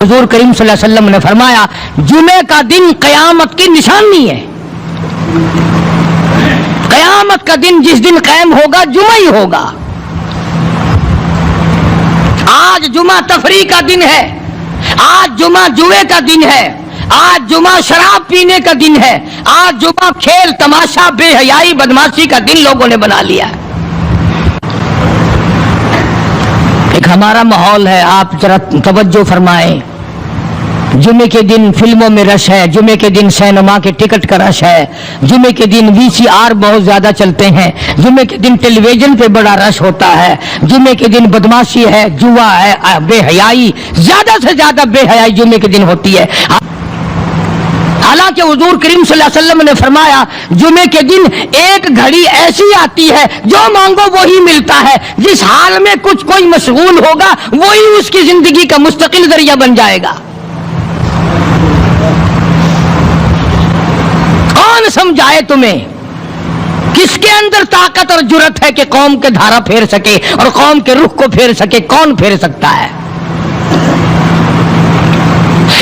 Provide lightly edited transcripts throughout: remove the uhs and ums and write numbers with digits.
हुजूर करीम सल्लल्लाहु अलैहि वसल्लम ने फरमाया जुमे का दिन क़यामत की निशानी है। क़यामत का दिन जिस दिन कायम होगा जुमा ही होगा। आज जुमा तफरी का दिन है, आज जुमा जुए का दिन है, आज जुमा शराब पीने का दिन है, आज जुमा खेल तमाशा बेहयाई बदमाशी का दिन लोगों ने बना लिया। एक हमारा माहौल है, आप जरा तवज्जो फरमाएं। जुमे के दिन फिल्मों में रश है, जुमे के दिन सिनेमा के टिकट का रश है, जुमे के दिन VCR बहुत ज्यादा चलते हैं, जुमे के दिन टेलीविजन पे बड़ा रश होता है, जुमे के दिन बदमाशी है, जुआ है, बेहयाई, ज्यादा से ज्यादा बेहयाई जुमे के दिन होती है। हालांकि हुजूर करीम सल्लल्लाहु अलैहि वसल्लम ने फरमाया जुमे के दिन एक घड़ी ऐसी आती है जो मांगो वही मिलता है। जिस हाल में कुछ कोई मशगूल होगा वही उसकी जिंदगी का मुस्तकिल जरिया बन जाएगा। कौन समझाए तुम्हें? किसके अंदर ताकत और जुर्रत है कि कौम के धारा फेर सके और कौम के रुख को फेर सके? कौन फेर सकता है?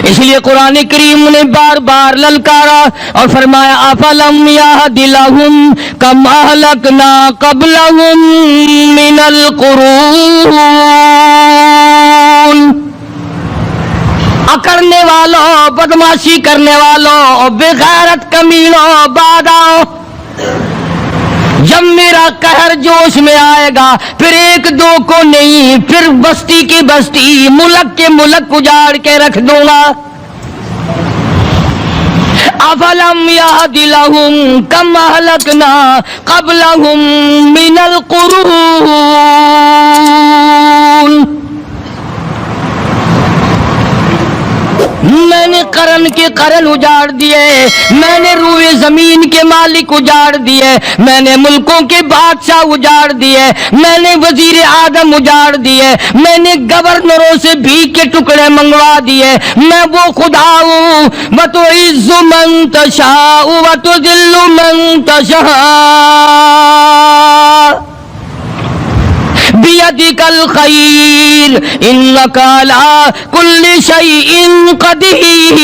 इसलिए कुरान करीम ने बार बार ललकारा और फरमाया अफलम यहदिलहुम कम अहलकना क़ब्लहुम मिनल कुरून। अकड़ने वालों, बदमाशी करने वालों, बेगैरत कमीनों, बादाओं, जब मेरा कहर जोश में आएगा फिर एक दो को नहीं, फिर बस्ती की बस्ती, मुल्क के मुल्क उजाड़ के रख दूंगा। अफलम यहदिलहुम कम अहलकना क़ब्लहुम मिनल कुरून। मैंने करन के करन उजाड़ दिए, मैंने रूए जमीन के मालिक उजाड़ दिए, मैंने मुल्कों के बादशाह उजाड़ दिए, मैंने वजीर आदम उजाड़ दिए, मैंने गवर्नरों से भीख के टुकड़े मंगवा दिए। मैं वो खुदा हूँ व तुइज़्ज़ु मन तशाअ व तुज़िल्लु मन तशाअ बियदिकल खैर इन्नका अला कुल्लि शैइन क़दीर।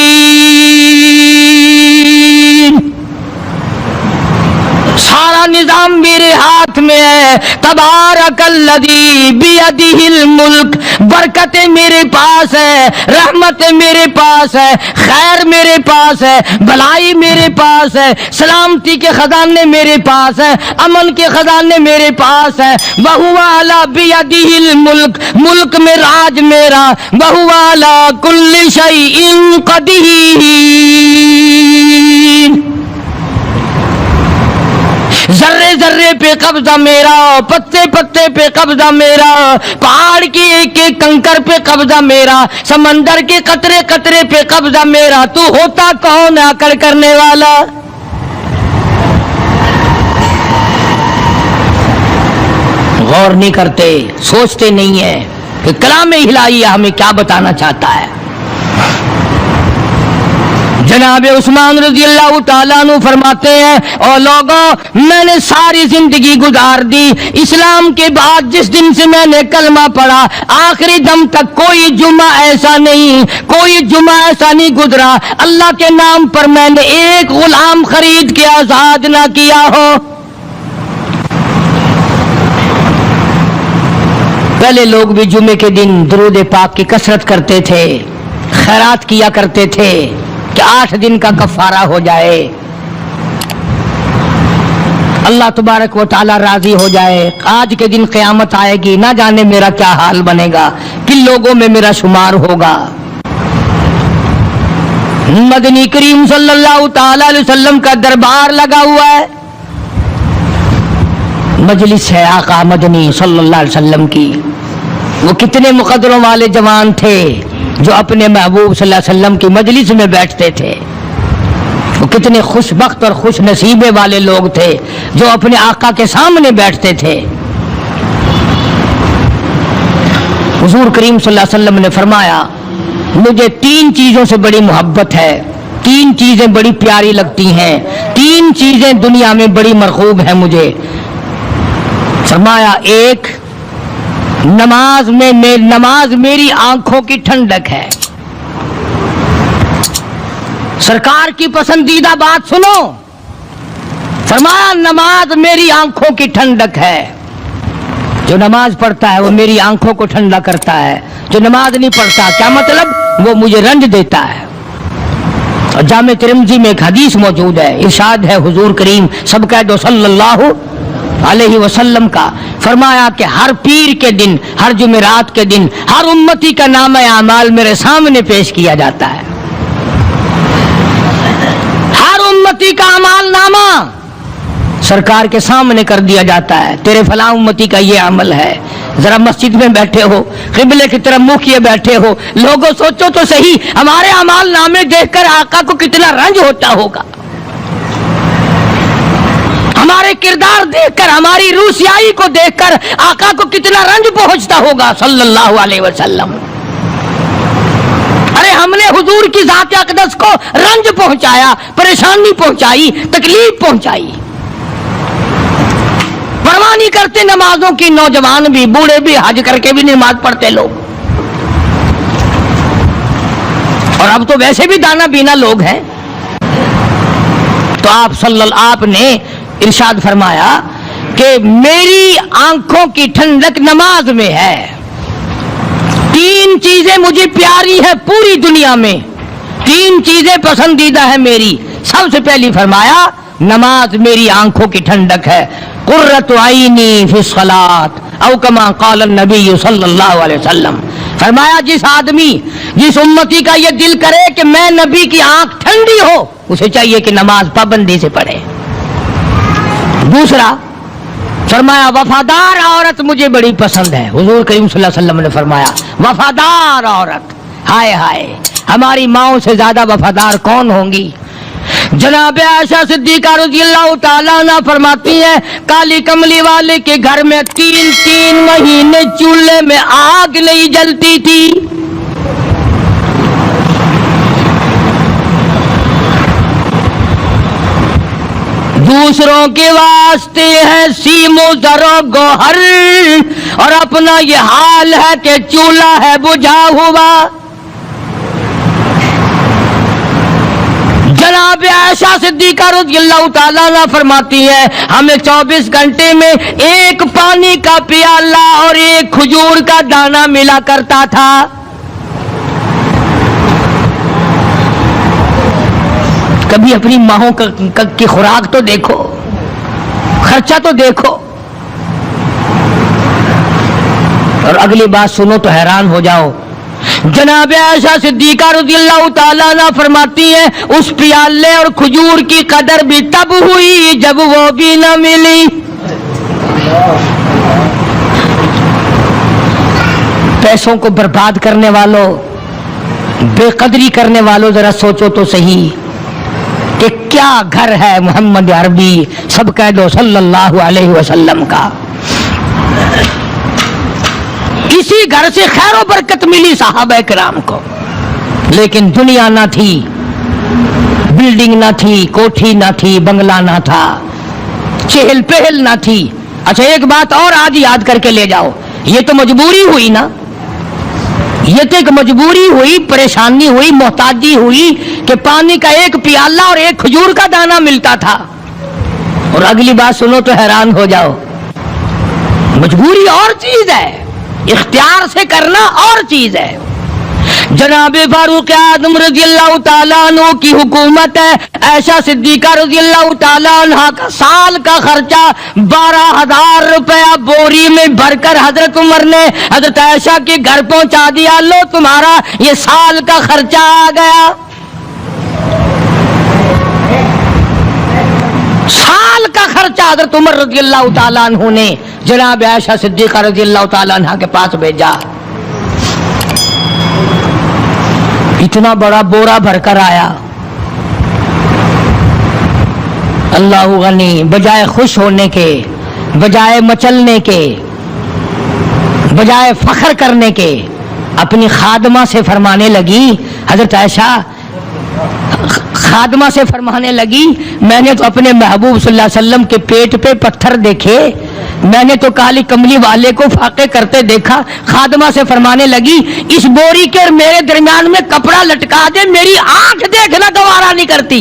सारा निजाम मेरे हाथ में है। तबारकल्लज़ी बियदिहिल मुल्क। बरकतें मेरे पास है, रहमतें मेरे पास है, खैर मेरे पास है, भलाई मेरे पास है, सलामती के खजाने मेरे पास है, अमन के खजाने मेरे पास है। वहुवा अला बियदिहिल मुल्क। मुल्क में राज मेरा। वहुवा अला कुल्लि शैइन क़दीर। जर्रे जर्रे पे कब्जा मेरा, पत्ते पत्ते पे कब्जा मेरा, पहाड़ की एक एक कंकर पे कब्जा मेरा, समंदर के कतरे कतरे पे कब्जा मेरा। तू होता कौन आकर करने वाला? गौर नहीं करते, सोचते नहीं है कि कलाम इलाही हमें क्या बताना चाहता है। जनाब उस्मान रज़ी अल्लाह ताला अन्हु फरमाते हैं और लोगों मैंने सारी जिंदगी गुजार दी इस्लाम के बाद, जिस दिन से मैंने कलमा पढ़ा आखिरी दम तक कोई जुमा ऐसा नहीं, कोई जुमा ऐसा नहीं गुजरा अल्लाह के नाम पर मैंने एक गुलाम खरीद के आजाद ना किया हो। पहले लोग भी जुमे के दिन दुरूद पाक की कसरत करते थे, खैरात किया करते थे कि 8 दिन का कफारा हो जाए, अल्लाह तबारक व तआला राजी हो जाए। आज के दिन क़यामत आएगी, ना जाने मेरा क्या हाल बनेगा, किन लोगों में मेरा शुमार होगा। मदनी करीम सल्लल्लाहु तआला अलैहि वसल्लम का दरबार लगा हुआ है, मजलिस है आका मदनी सल्लल्लाहु अलैहि वसल्लम की। वो कितने मुकद्दरों वाले जवान थे जो अपने महबूब सल्लल्लाहु अलैहि वसल्लम की मजलिस में बैठते थे। वो कितने खुशबख्त और खुश नसीबे वाले लोग थे जो अपने आका के सामने बैठते थे। हुजूर करीम सल्लल्लाहु अलैहि वसल्लम ने फरमाया मुझे 3 चीजों से बड़ी मोहब्बत है, 3 चीजें बड़ी प्यारी लगती हैं, 3 चीजें दुनिया में बड़ी मरगूब है मुझे। फरमाया एक नमाज मेरी आंखों की ठंडक है, سرکار کی پسندیدہ بات سنو، فرمایا نماز میری آنکھوں کی ٹھنڈک ہے، جو نماز پڑھتا ہے وہ میری آنکھوں کو ٹھنڈا کرتا ہے، جو نماز نہیں پڑھتا کیا مطلب وہ مجھے رنج دیتا ہے۔ اور جامع ترمذی میں ایک حدیث موجود ہے، ارشاد ہے حضور کریم سب کہہ دو صلی اللہ علیہ وسلم کا، فرمایا کہ ہر پیر کے دن، ہر جمعرات کے دن ہر امتی کا نام اعمال میرے سامنے پیش کیا جاتا ہے، ہر امتی کا اعمال نامہ سرکار کے سامنے کر دیا جاتا ہے، تیرے فلاں امتی کا یہ عمل ہے۔ ذرا مسجد میں بیٹھے ہو، قبلے کی طرف منہ کیے بیٹھے ہو، لوگوں سوچو تو صحیح ہمارے اعمال نامے دیکھ کر آقا کو کتنا رنج ہوتا ہوگا، ہمارے کردار دیکھ کر، ہماری روسیائی کو دیکھ کر آقا کو کتنا رنج پہنچتا ہوگا صلی اللہ علیہ وسلم۔ ارے ہم نے حضور کی ذات اقدس کو رنج پہنچایا، پریشانی پہنچائی، تکلیف پہنچائی، پرواہ نہیں کرتے نمازوں کی، نوجوان بھی بوڑھے بھی حج کر کے بھی نماز پڑھتے لوگ، اور اب تو ویسے بھی دانا بینا لوگ ہیں۔ تو آپ نے ارشاد فرمایا کہ میری آنکھوں کی ٹھنڈک نماز میں ہے، تین چیزیں مجھے پیاری ہے پوری دنیا میں، تین چیزیں پسندیدہ ہے میری۔ سب سے پہلی فرمایا نماز میری آنکھوں کی ٹھنڈک ہے، قرۃ عینی فی الصلاۃ او کما قال النبی صلی اللہ علیہ وسلم، فرمایا جس آدمی، جس امتی کا یہ دل کرے کہ میں نبی کی آنکھ ٹھنڈی ہو، اسے چاہیے کہ نماز پابندی سے پڑھے۔ دوسرا فرمایا وفادار عورت مجھے بڑی پسند ہے، حضور کریم صلی اللہ علیہ وسلم نے فرمایا وفادار عورت، ہائے ہائے ہماری ماؤں سے زیادہ وفادار کون ہوں گی؟ جناب عائشہ صدیقہ رضی اللہ تعالیٰ عنہ فرماتی ہیں کالی کملی والے کے گھر میں 3 مہینے چولہے میں آگ نہیں جلتی تھی، دوسروں کے واسطے ہے سیم و زر و گوہر، اور اپنا یہ حال ہے کہ چولہا ہے بجھا ہوا۔ جناب عائشہ صدیقہ رضی اللہ تعالیٰ عنہ فرماتی ہے ہمیں 24 گھنٹے میں ایک پانی کا پیالہ اور ایک کھجور کا دانہ ملا کرتا تھا۔ کبھی اپنی ماہوں کی خوراک تو دیکھو، خرچہ تو دیکھو، اور اگلی بات سنو تو حیران ہو جاؤ۔ جناب عائشہ صدیقہ رضی اللہ تعالیٰ عنہ فرماتی ہیں اس پیالے اور کھجور کی قدر بھی تب ہوئی جب وہ بھی نہ ملی۔ پیسوں کو برباد کرنے والوں، بے قدری کرنے والوں، ذرا سوچو تو صحیح کہ کیا گھر ہے محمد عربی سب کہہ دو صلی اللہ علیہ وسلم کا۔ اسی گھر سے خیر و برکت ملی صحابہ کرام کو، لیکن دنیا نہ تھی، بلڈنگ نہ تھی، کوٹھی نہ تھی، بنگلہ نہ تھا، چہل پہل نہ تھی۔ اچھا ایک بات اور آج یاد کر کے لے جاؤ، یہ تو مجبوری ہوئی نا، یہ تو ایک مجبوری ہوئی، پریشانی ہوئی، محتاجی ہوئی کہ پانی کا ایک پیالہ اور ایک کھجور کا دانہ ملتا تھا۔ اور اگلی بات سنو تو حیران ہو جاؤ، مجبوری اور چیز ہے، اختیار سے کرنا اور چیز ہے۔ جناب فاروق اعظم رضی اللہ تعالیٰ عنہ کی حکومت ہے، عائشہ صدیقہ رضی اللہ تعالیٰ عنہ کا سال کا خرچہ 12,000 روپیہ بوری میں بھر کر حضرت عمر نے حضرت عائشہ کے گھر پہنچا دیا، لو تمہارا یہ سال کا خرچہ آ گیا۔ سال کا خرچہ حضرت عمر رضی اللہ تعالیٰ عنہ نے جناب عائشہ صدیقہ رضی اللہ تعالیٰ عنہ کے پاس بھیجا۔ اتنا بڑا بورا بھر کر آیا۔ اللہ غنی، بجائے خوش ہونے کے، بجائے مچلنے کے، بجائے فخر کرنے کے، اپنی خادمہ سے فرمانے لگی حضرت عائشہ खादमा से फरमाने लगी, मैंने तो अपने महबूब सल्लल्लाहु अलैहि वसल्लम के पेट पे पत्थर देखे, मैंने तो काली कमली वाले को फाके करते देखा। खादमा से फरमाने लगी, इस बोरी के और मेरे दरमियान में कपड़ा लटका दे, मेरी आंख देखना गवारा नहीं करती,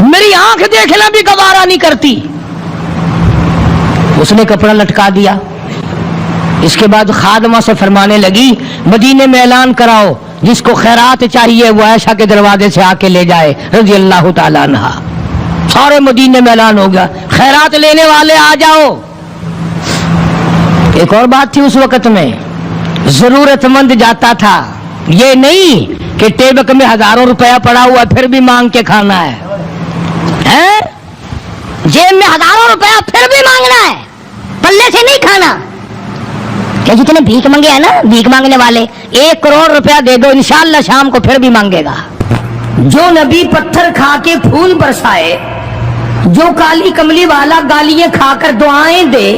मेरी आंख देखना भी गवारा नहीं करती। उसने कपड़ा लटका दिया। इसके बाद खादमा से फरमाने लगी, मदीने में ऐलान कराओ, जिसको खैरात चाहिए वो आयशा के दरवाजे से आके ले जाए रजी अल्लाह ताला अन्हा। सारे मदीने में ऐलान हो गया, खैरात लेने वाले आ जाओ। एक और बात थी उस वक्त में, जरूरतमंद जाता था, ये नहीं कि टेबक में हजारों रुपया पड़ा हुआ फिर भी मांग के खाना है, जेब में हजारों रुपया फिर भी मांगना है, पल्ले से नहीं खाना। क्या जितने भीख मांगे है ना, भीख मांगने वाले, 1 करोड़ रुपया दे दो, इंशाअल्लाह शाम को फिर भी मांगेगा। जो नबी पत्थर खा के फूल बरसाए, जो काली कमली वाला गालियां खाकर दुआएं दे,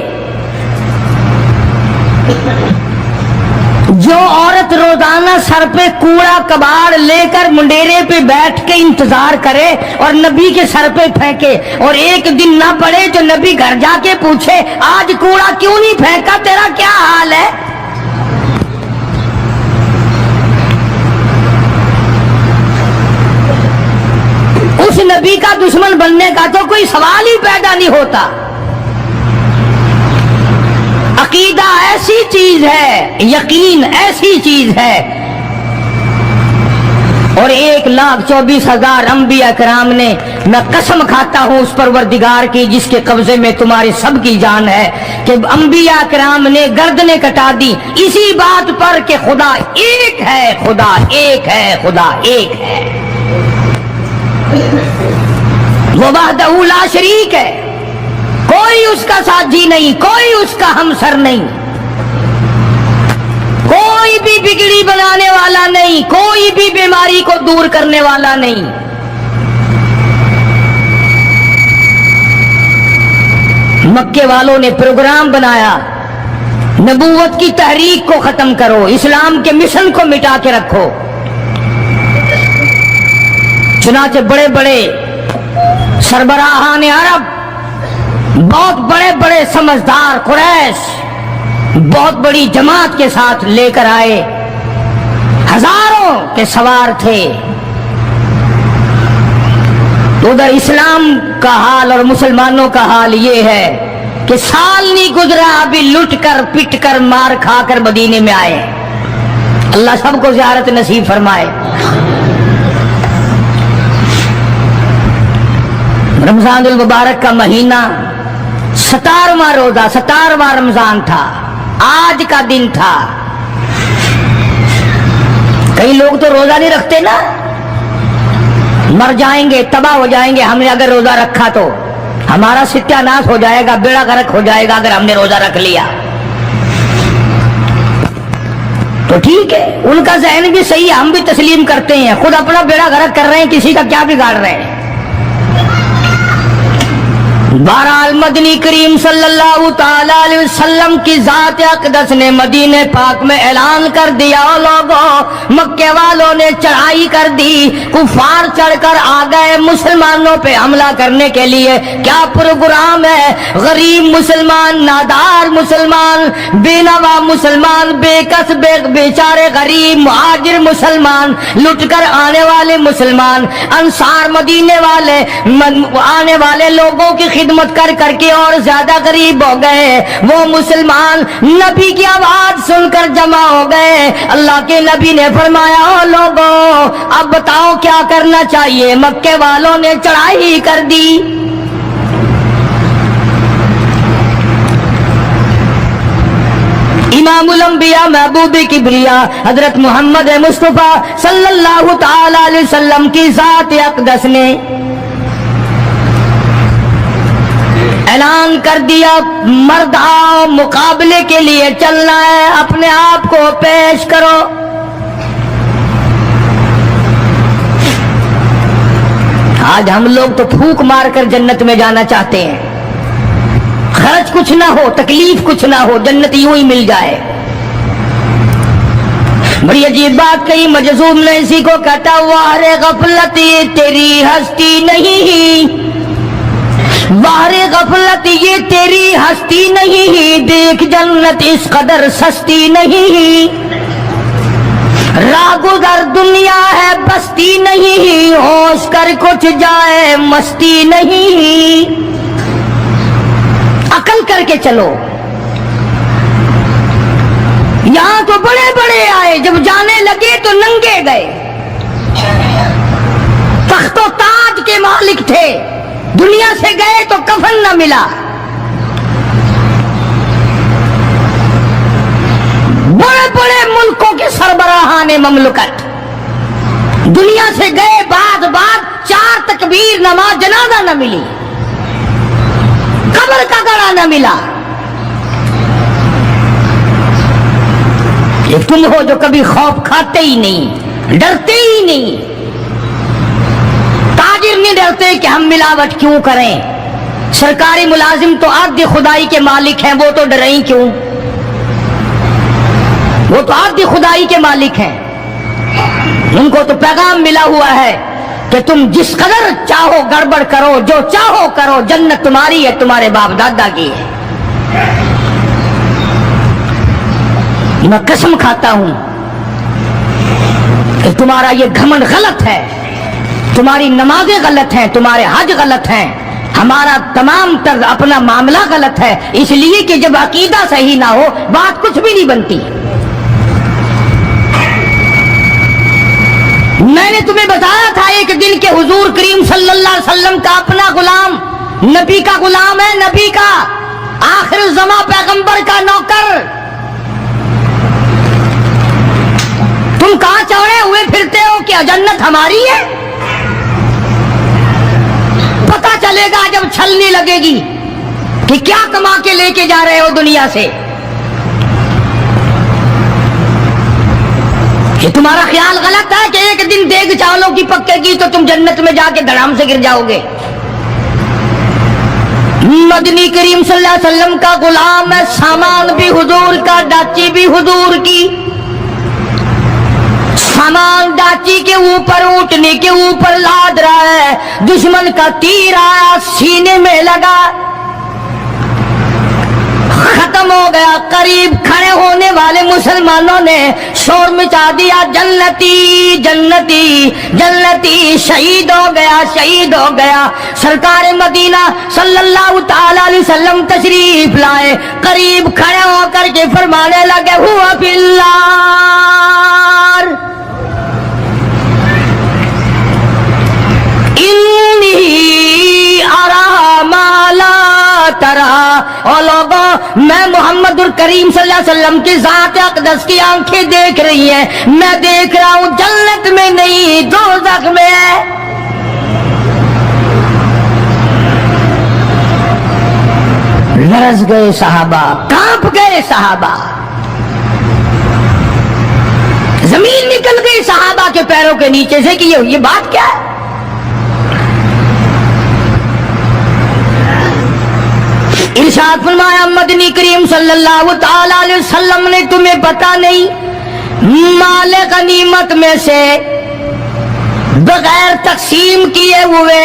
जो औरत रोजाना सर पे कूड़ा कबाड़ लेकर मुंडेरे पे बैठ के इंतजार करे और नबी के सर पे फेंके, और एक दिन ना पड़े तो नबी घर जाके पूछे, आज कूड़ा क्यों नहीं फेंका, तेरा क्या हाल है। उस नबी का दुश्मन बनने का तो कोई सवाल ही पैदा नहीं होता। अकीदा ऐसी चीज है, यकीन ऐसी चीज है, और 1,24,000 अंबिया कराम ने, मैं कसम खाता हूं उस परवरदिगार की जिसके कब्जे में तुम्हारी सबकी जान है, कि अंबिया कराम ने गर्दनें कटा दी इसी बात पर कि खुदा एक है, खुदा एक है, खुदा एक है, वो वहदहू ला शरीक है, कोई उसका साथी नहीं, कोई उसका हमसर नहीं, कोई भी बिगड़ी बनाने वाला नहीं, कोई भी बीमारी को दूर करने वाला नहीं। मक्के वालों ने प्रोग्राम बनाया, नबूवत की तहरीक को खत्म करो, इस्लाम के मिशन को मिटा के रखो। चुनाचे बड़े बड़े सरबराहान अरब, बहुत बड़े बड़े समझदार कुरैश बहुत बड़ी जमात के साथ लेकर आए, हजारों के सवार थे। उधर इस्लाम का हाल और मुसलमानों का हाल ये है कि साल नहीं गुजरा अभी लुट कर पिट कर मार खाकर मदीने में आए। अल्लाह सबको ज़ियारत नसीब फरमाए। रमजानुल मुबारक का महीना 17वां रोजा, 17वां रमजान था, आज का दिन था। कई लोग तो रोजा नहीं रखते ना, मर जाएंगे, तबाह हो जाएंगे। हमने अगर रोजा रखा तो हमारा सत्यानाश हो जाएगा, बेड़ा गर्क हो जाएगा अगर हमने रोजा रख लिया तो ठीक है, उनका ज़हन भी सही है, हम भी तस्लीम करते हैं, खुद अपना बेड़ा गर्क कर रहे हैं, किसी का क्या बिगाड़ रहे हैं। बहरहाल मदनी करीम सल्लल्लाहु ताला अलैहि वसल्लम की जात अक़दस ने मदीने पाक में ऐलान कर दिया, लोगों मक्के वालों ने चढ़ाई कर दी, कुफार चढ़कर आ गए मुसलमानों पे हमला करने के लिए। क्या प्रोग्राम है, गरीब मुसलमान, नादार मुसलमान, बेनवा मुसलमान, बेकस बेचारे गरीब मुहाजिर मुसलमान, लुट कर आने वाले मुसलमान, अंसार मदीने वाले आने वाले लोगों की खिदमत कर करके और ज्यादा गरीब हो गए। वो मुसलमान नबी की आवाज सुनकर जमा हो गए। अल्लाह के नबी ने फरमाया, ओ लोगों अब बताओ क्या करना चाहिए। मक्के वालों ने चढ़ाई कर दी, इमामुल अंबिया महबूब किबरिया हजरत मोहम्मद मुस्तफा सल्लल्लाहु ताला अलैहि वसल्लम की जात अक़दस ने ऐलान कर दिया, मर्द आओ, मुकाबले के लिए चलना है, अपने आप को पेश करो। आज हम लोग तो फूंक मारकर जन्नत में जाना चाहते हैं, खर्च कुछ ना हो, तकलीफ कुछ ना हो, जन्नत यूं ही मिल जाए। بڑی عجیب بات کہی مجذوب نے اسی کو کہتا واہ رے غفلت یہ تیری ہستی نہیں، واہ رے غفلت یہ تیری ہستی نہیں، دیکھ جنت اس قدر سستی نہیں، راہ گزر دنیا ہے بستی نہیں، ہوش کر کچھ جائے مستی نہیں، عقل کر کے چلو۔ یہاں تو بڑے بڑے آئے، جب جانے لگے تو ننگے گئے، تخت و تاج کے مالک تھے، دنیا سے گئے تو کفن نہ ملا۔ بڑے بڑے ملکوں کے سربراہان مملکت دنیا سے گئے، بعد 4 تکبیر نماز جنازہ نہ ملی، قبر کا گڑا نہ ملا۔ ایک تم ہو جو کبھی خوف کھاتے ہی نہیں، ڈرتے ہی نہیں۔ تاجر نہیں ڈرتے کہ ہم ملاوٹ کیوں کریں، سرکاری ملازم تو آدھی خدائی کے مالک ہیں، وہ تو ڈریں ہی کیوں، وہ تو آدھی خدائی کے مالک ہیں، ان کو تو پیغام ملا ہوا ہے کہ تم جس قدر چاہو گڑبڑ کرو، جو چاہو کرو، جنت تمہاری ہے، تمہارے باپ دادا کی ہے۔ میں قسم کھاتا ہوں کہ تمہارا یہ گھمنڈ غلط ہے، تمہاری نمازیں غلط ہیں، تمہارے حج غلط ہیں، ہمارا تمام طرز اپنا معاملہ غلط ہے، اس لیے کہ جب عقیدہ صحیح نہ ہو بات کچھ بھی نہیں بنتی۔ میں نے تمہیں بتایا تھا ایک دن کہ حضور کریم صلی اللہ علیہ وسلم کا اپنا غلام، نبی کا غلام ہے، نبی کا آخر الزماں پیغمبر کا نوکر، تم کہاں چوڑے ہوئے پھرتے ہو؟ کیا جنت ہماری ہے؟ پتہ چلے گا جب چھلنی لگے گی کہ کیا کما کے لے کے جا رہے ہو دنیا سے۔ کہ تمہارا خیال غلط ہے کہ ایک دن دیگ چاولوں کی پکے گی تو تم جنت میں جا کے دھڑام سے گر جاؤ گے۔ مدنی کریم صلی اللہ علیہ وسلم کا غلام ہے، سامان بھی حضور کا، ڈاچی بھی حضور کی، سامان ڈاچی کے اوپر، اونٹنے کے اوپر لاد رہا ہے، دشمن کا تیر آیا سینے میں لگا، ختم ہو گیا۔ قریب کھڑے ہونے والے مسلمانوں نے شور مچا دیا، جنتی جنتی جنتی، شہید ہو گیا شہید ہو گیا۔ سرکار مدینہ صلی اللہ تعالی علیہ وسلم تشریف لائے، قریب کھڑے ہو کر کے فرمانے لگے ہوا فی النار انی ارا ما لا ترا۔ اور لوگوں، میں محمد الکریم صلی اللہ علیہ وسلم کی ذات اقدس کی آنکھیں دیکھ رہی ہیں، میں دیکھ رہا ہوں جنت میں نہیں دوزخ میں ہے۔ لرز گئے صحابہ، کانپ گئے صحابہ، زمین نکل گئی صحابہ کے پیروں کے نیچے سے کہ یہ بات کیا ہے۔ ارشاد فرمایا مدنی کریم صلی اللہ تعالی علیہ وسلم نے، تمہیں پتا نہیں مال غنیمت میں سے بغیر تقسیم کیے ہوئے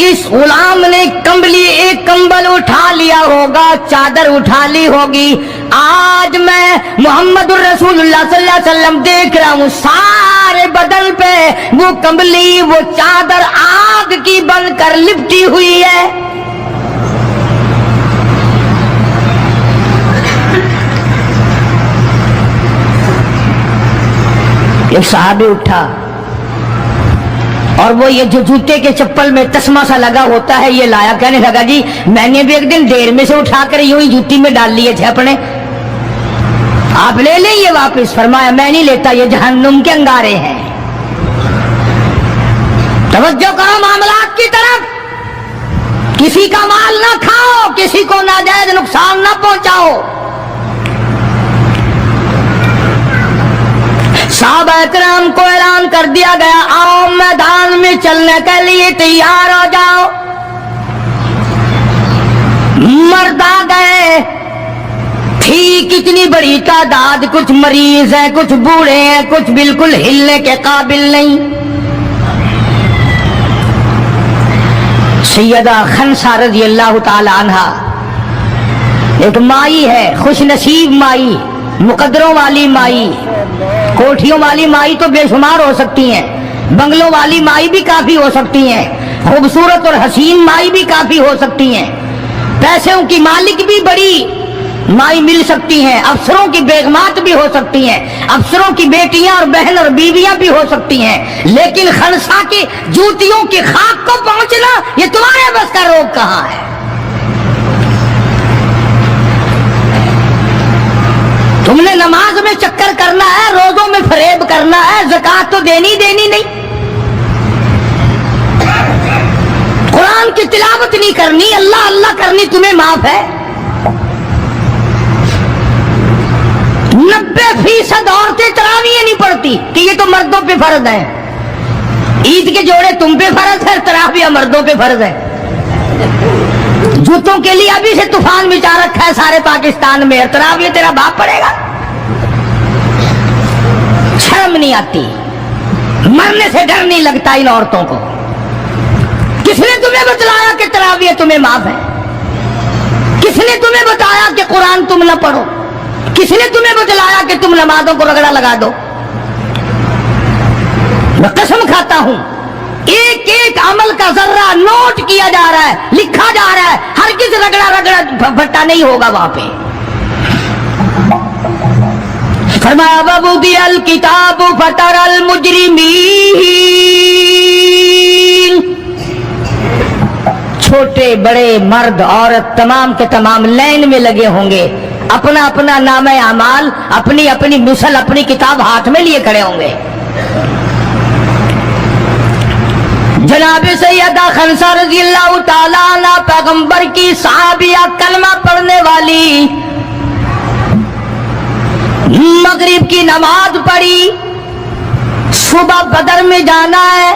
اس غلام نے کمبلی، ایک کمبل اٹھا لیا ہوگا، چادر اٹھا لی ہوگی۔ آج میں محمد الرسول اللہ صلی اللہ علیہ وسلم دیکھ رہا ہوں سارے بدن پہ وہ کمبلی، وہ چادر آگ کی بن کر لپٹی ہوئی ہے۔ ایک صحابی اٹھا اور وہ یہ جو جوتے کے چپل میں تسمہ سا لگا ہوتا ہے یہ لایا، کہنے لگا جی میں نے بھی ایک دن ڈیر میں سے اٹھا کر یوں ہی جوتی میں ڈال لیے تھے اپنے، آپ لے لیں یہ واپس۔ فرمایا میں نہیں لیتا، یہ جہنم کے انگارے ہیں۔ توجہ کرو معاملات کی طرف، کسی کا مال نہ کھاؤ، کسی کو ناجائز نقصان نہ پہنچاؤ۔ صحابہ کرام کو اعلان کر دیا گیا آؤ میدان میں چلنے کے لیے تیار ہو جاؤ۔ مرد آ گئے، ٹھیک कितनी बड़ी तादाद, कुछ मरीज हैं, कुछ बूढ़े हैं, कुछ बिल्कुल हिलने के काबिल नहीं। सैयदा खनसा रजी अल्लाह ताला अन्हा एक माई है, खुश नसीब माई, मुकद्दरों वाली माई। कोठियों वाली माई तो बेशुमार हो सकती हैं, बंगलों वाली माई भी काफी हो सकती हैं, खूबसूरत और हसीन माई भी काफी हो सकती हैं, पैसों की मालिक भी बड़ी माई मिल सकती हैं, अफसरों की बेगमात भी हो सकती हैं, अफसरों की बेटियां और बहन और बीवियां भी हो सकती हैं, लेकिन खनसा की जूतियों की खाक को पहुंचना ये तुम्हारे बस का रोग कहां है? तुमने नमाज में चक्कर करना है, रोजों में फरेब करना है, ज़कात तो देनी नहीं, कुरान की तिलावत नहीं करनी, अल्लाह अल्लाह करनी तुम्हें माफ है। 90% औरतें तरावियां नहीं पढ़ती कि ये तो मर्दों पे फर्ज है। ईद के जोड़े तुम पे फर्ज है, तरावियां मर्दों पे फर्ज है। जूतों के लिए अभी से तूफान मचा रखा है सारे पाकिस्तान में, तरावियां तेरा बाप पड़ेगा? शर्म नहीं आती, मरने से डर नहीं लगता इन औरतों को। किसने तुम्हें बतलाया कि तरावियां तुम्हें माफ है? किसने तुम्हें बताया कि कुरान तुम न पढ़ो? किसने तुम्हें बतलाया कि तुम नमाजों को रगड़ा लगा दो? मैं कसम खाता हूं, एक एक अमल का जर्रा नोट किया जा रहा है, लिखा जा रहा है, हर किसी रगड़ा भट्टा नहीं होगा वहां पे। फरमाया वबुदियल किताब फतरल मुजरिमीन, छोटे बड़े मर्द औरत तमाम के तमाम लाइन में लगे होंगे, अपना अपना नामे अमाल, अपनी अपनी मिसल, अपनी किताब हाथ में लिए खड़े होंगे। जनाब सैयदा खनसा रज़ी अल्लाह ताला अन्हा पैगंबर की सहाबिया, कलमा पढ़ने वाली, मगरिब की नमाज पढ़ी, सुबह बदर में जाना है,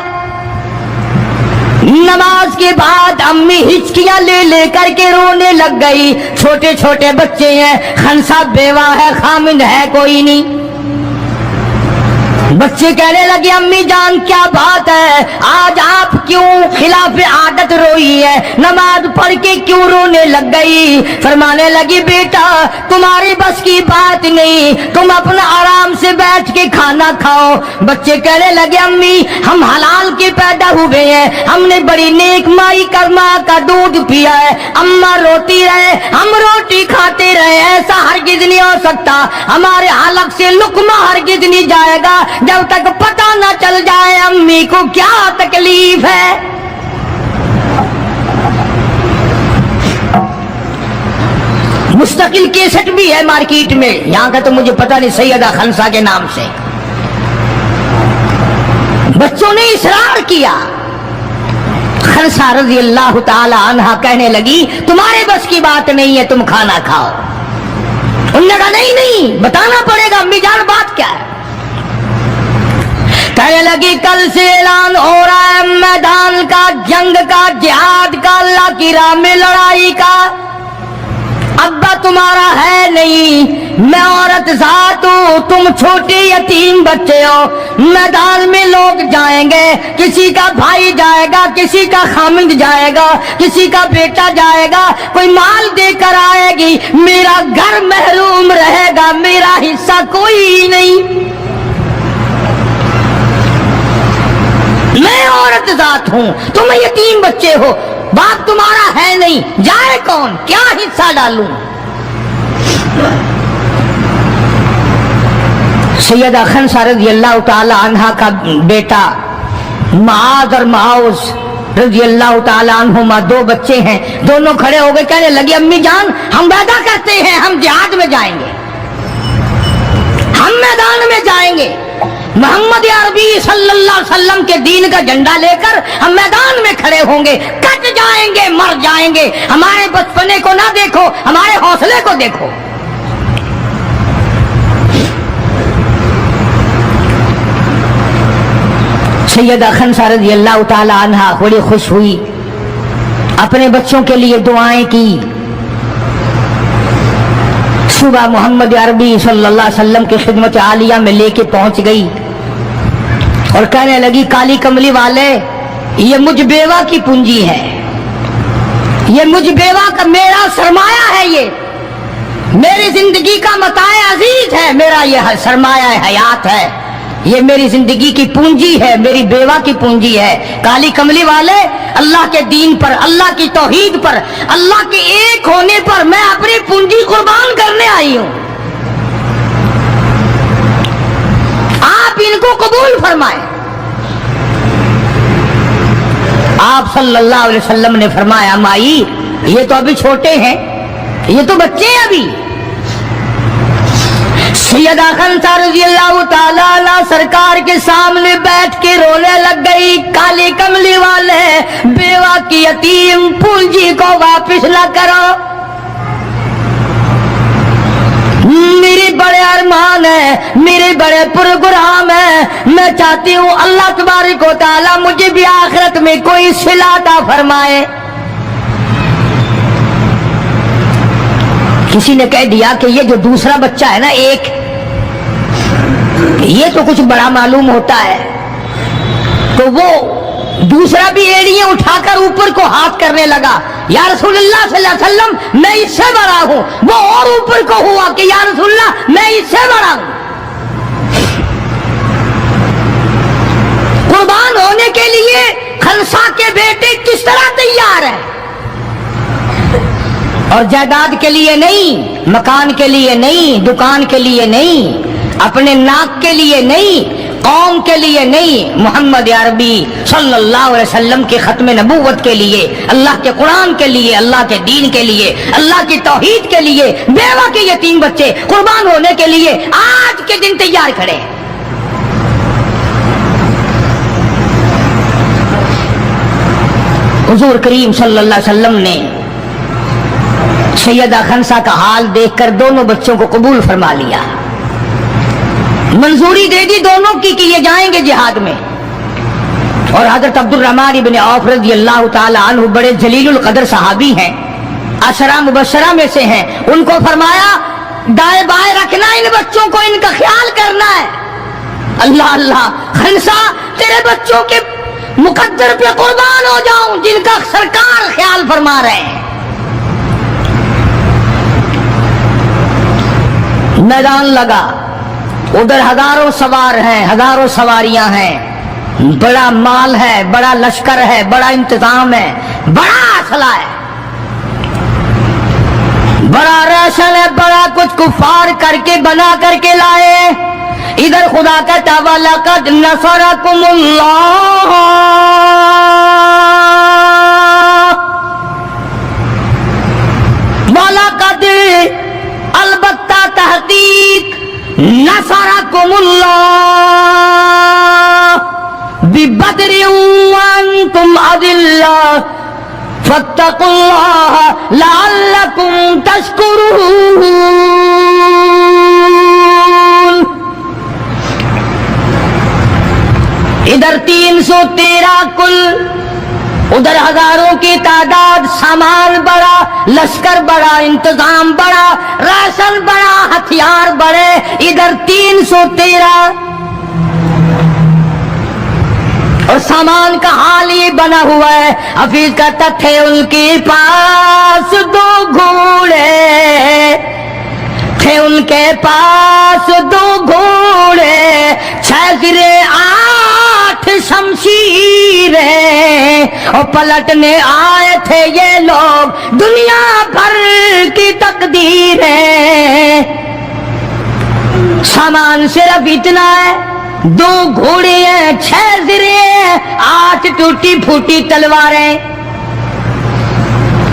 नमाज के बाद अम्मी हिचकियां ले लेकर के रोने लग गई। छोटे छोटे बच्चे हैं, खनसा बेवा है, खामिद है कोई नहीं। बच्चे कहने लगे अम्मी जान क्या बात है, आज आप क्यों खिलाफ आदत रोई है, नमाज पढ़ के क्यों रोने लग गई? फरमाने लगी बेटा तुम्हारी बस की बात नहीं, तुम अपना आराम से बैठ के खाना खाओ। बच्चे कहने लगे अम्मी हम हलाल के पैदा हुए हैं, हमने बड़ी नेक माई का माँ का दूध पिया है, अम्मा रोती रहे हम रोटी खाते रहे, ऐसा हरगिज नहीं हो सकता, हमारे हलक से लुकमा हरगिज नहीं जाएगा जब तक पता न चल जाए अम्मी को क्या तकलीफ है। मुस्तकिल केसेट भी है मार्केट में, यहां का तो मुझे पता नहीं, सैयदा खनसा के नाम से। बच्चों ने इसरार किया, खनसा रज़ी अल्लाह ताला अन्हा कहने लगी तुम्हारे बस की बात नहीं है, तुम खाना खाओ। उन्होंने कहा नहीं नहीं बताना पड़ेगा अम्मी जान बात क्या है। कहने लगी कल से ऐलान हो रहा है मैदान का, जंग का, जिहाद का, अल्लाह की राह में लड़ाई का। अब्बा तुम्हारा है नहीं, मैं औरत जात हूं, तुम छोटे यतीम बच्चे हो, मैदान में लोग जाएंगे, किसी का भाई जाएगा, किसी का खामिद जाएगा, किसी का बेटा जाएगा, कोई माल देकर आएगी, मेरा घर महरूम रहेगा, मेरा हिस्सा कोई नहीं। मैं औरत जात हूं, तुम यतीम बच्चे हो, बाप तुम्हारा है नहीं, जाए कौन, क्या हिस्सा डालूं? सैयदा खनसा रज़ी अल्लाह ताला अन्हा का बेटा माज और माउस रज़ी अल्लाह ताला अन्हुमा, दो बच्चे हैं, दोनों खड़े हो गए, कहने लगे अम्मी जान हम वादा करते हैं हम जिहाद में जाएंगे, हम मैदान में जाएंगे, मोहम्मद अरबी सल्लल्लाहु अलैहि वसल्लम के दीन का झंडा लेकर हम मैदान में खड़े होंगे, कट जाएंगे, मर जाएंगे, हमारे बचपने को ना देखो, हमारे हौसले को देखो। सैयदा खनसा रज़ी अल्लाह ताला अन्हा बड़ी खुश हुई, अपने बच्चों के लिए दुआएं की। सुबह मोहम्मद अरबी सल्लल्लाहु अलैहि वसल्लम की खिदमत आलिया में लेके पहुंच गई और कहने लगी, काली कमली वाले, ये मुझ बेवा की पूंजी है, ये मुझ बेवा का मेरा सरमाया है, ये मेरी जिंदगी का मताए अजीज है, मेरा ये सरमाया हयात है, ये मेरी जिंदगी की पूंजी है, मेरी बेवा की पूंजी है। काली कमली वाले, अल्लाह के दीन पर, अल्लाह की तौहीद पर, अल्लाह के एक होने पर मैं अपनी पूंजी कुर्बान करने आई हूं, आप इनको कबूल फरमाएं। आप सल्लल्लाहु अलैहि वसल्लम ने फरमाया, माई ये तो अभी छोटे हैं, ये तो बच्चे हैं अभी। सैयदा खंसा रज़ियल्लाहु ताला अन्हा सरकार के सामने बैठ के रोने लग गई, काली कमली वाले, बेवा की यतीम पूंजी को वापस ला करो, मेरे बड़े अरमान है, मेरे बड़े प्रोग्राम है, मैं चाहती हूँ अल्लाह तबारक व तआला मुझे भी आखिरत में कोई सिला अता फरमाए। किसी ने कह दिया कि ये जो दूसरा बच्चा है ना, एक, ये तो कुछ बड़ा मालूम होता है, तो वो दूसरा भी एड़ियां उठाकर ऊपर को हाथ करने लगा, या रसूलुल्लाह सल्लल्लाहु अलैहि वसल्लम मैं इससे बड़ा हूं, वो और ऊपर को हुआ कि या रसूलुल्लाह मैं इससे बड़ा हूं। कुर्बान होने के लिए खंसा के बेटे किस तरह तैयार है, और जायदाद के लिए नहीं, मकान के लिए नहीं, दुकान के लिए नहीं, अपने नाक के लिए नहीं, कौम के लिए नहीं, मोहम्मद अरबी सल्लल्लाहु अलैहि वसल्लम के खत्म नबूवत के लिए, अल्लाह के कुरान के लिए, अल्लाह के दीन के लिए, अल्लाह की तौहीद के लिए, बेवा के यतीम बच्चे कुर्बान होने के लिए आज के दिन तैयार खड़े। हुजूर करीम सल्लल्लाहु अलैहि वसल्लम ने सैयदा खंसा का हाल देखकर दोनों बच्चों को कबूल फरमा लिया, मंजूरी दे दी दोनों की कि ये जाएंगे जिहाद में। और हजरत अब्दुर्रहमान इब्न औफ रज़ियल्लाहु ताला अन्हु बड़े जलीलुल कदर सहाबी हैं, अशरा मुबशरा में से हैं, उनको फरमाया दाएं बाएं रखना इन बच्चों को, इनका ख्याल करना है। अल्लाह अल्लाह, खंसा तेरे बच्चों के मुकद्दर पे कुर्बान हो जाऊं जिनका सरकार ख्याल फरमा रहे हैं। मैदान लगा, उधर हजारों सवार हैं, हजारों सवारियां हैं, बड़ा माल है, बड़ा लश्कर है, बड़ा इंतजाम है, बड़ा असला है, बड़ा राशन है, बड़ा कुछ कुफार करके बना करके लाए। इधर खुदा कहता वलक़द नसरकुमुल्लाह, वलक़द अलबत्ता तहकीक नसरकुमुल्लाह बिबदरिन व अंतुम अदिल्ला फत्तकुल्लाह लअल्लकुम तशकुरून। इधर 313 कुल, उधर हजारों की तादाद, सामान बड़ा, लश्कर बड़ा, इंतजाम बड़ा, राशन बड़ा, हथियार बड़े। इधर 313 और सामान का हाल ये बना हुआ है। हफीज कहता थे उनके पास 2 घोड़े, थे उनके पास 2 घोड़े, 6 गिरे 8 शमशीरें, और पलटने आए थे ये लोग दुनिया भर की तकदीरें। सामान सिर्फ इतना है, 2 घोड़े हैं, 6 ज़िरे हैं, 8 टूटी फूटी तलवारें।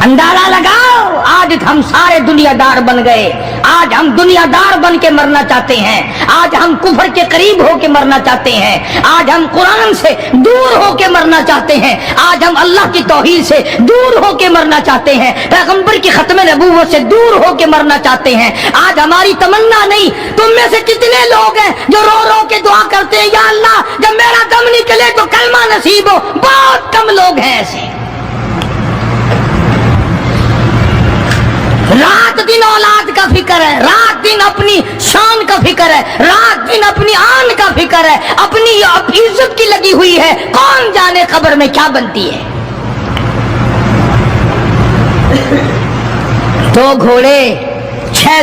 अंदाजा लगाओ, आज हम सारे दुनियादार बन गए, आज हम दुनियादार बन के मरना चाहते हैं, आज हम कुफर के करीब होके मरना चाहते हैं, आज हम कुरान से दूर होके मरना चाहते हैं, आज हम अल्लाह की तौहीद से दूर होके मरना चाहते हैं, पैगंबर की खत्म नबूवत से दूर होके मरना चाहते हैं। आज हमारी तमन्ना नहीं, तुम में से कितने लोग हैं जो रो रो के दुआ करते हैं, या अल्लाह जब मेरा दम निकले तो कलमा नसीब हो। बहुत कम लोग हैं ऐसे। رات دن اولاد کا فکر ہے، رات دن اپنی شان کا فکر ہے، رات دن اپنی آن کا فکر ہے، اپنی عزت کی لگی ہوئی ہے، کون جانے قبر میں کیا بنتی ہے۔ دو گھوڑے، 6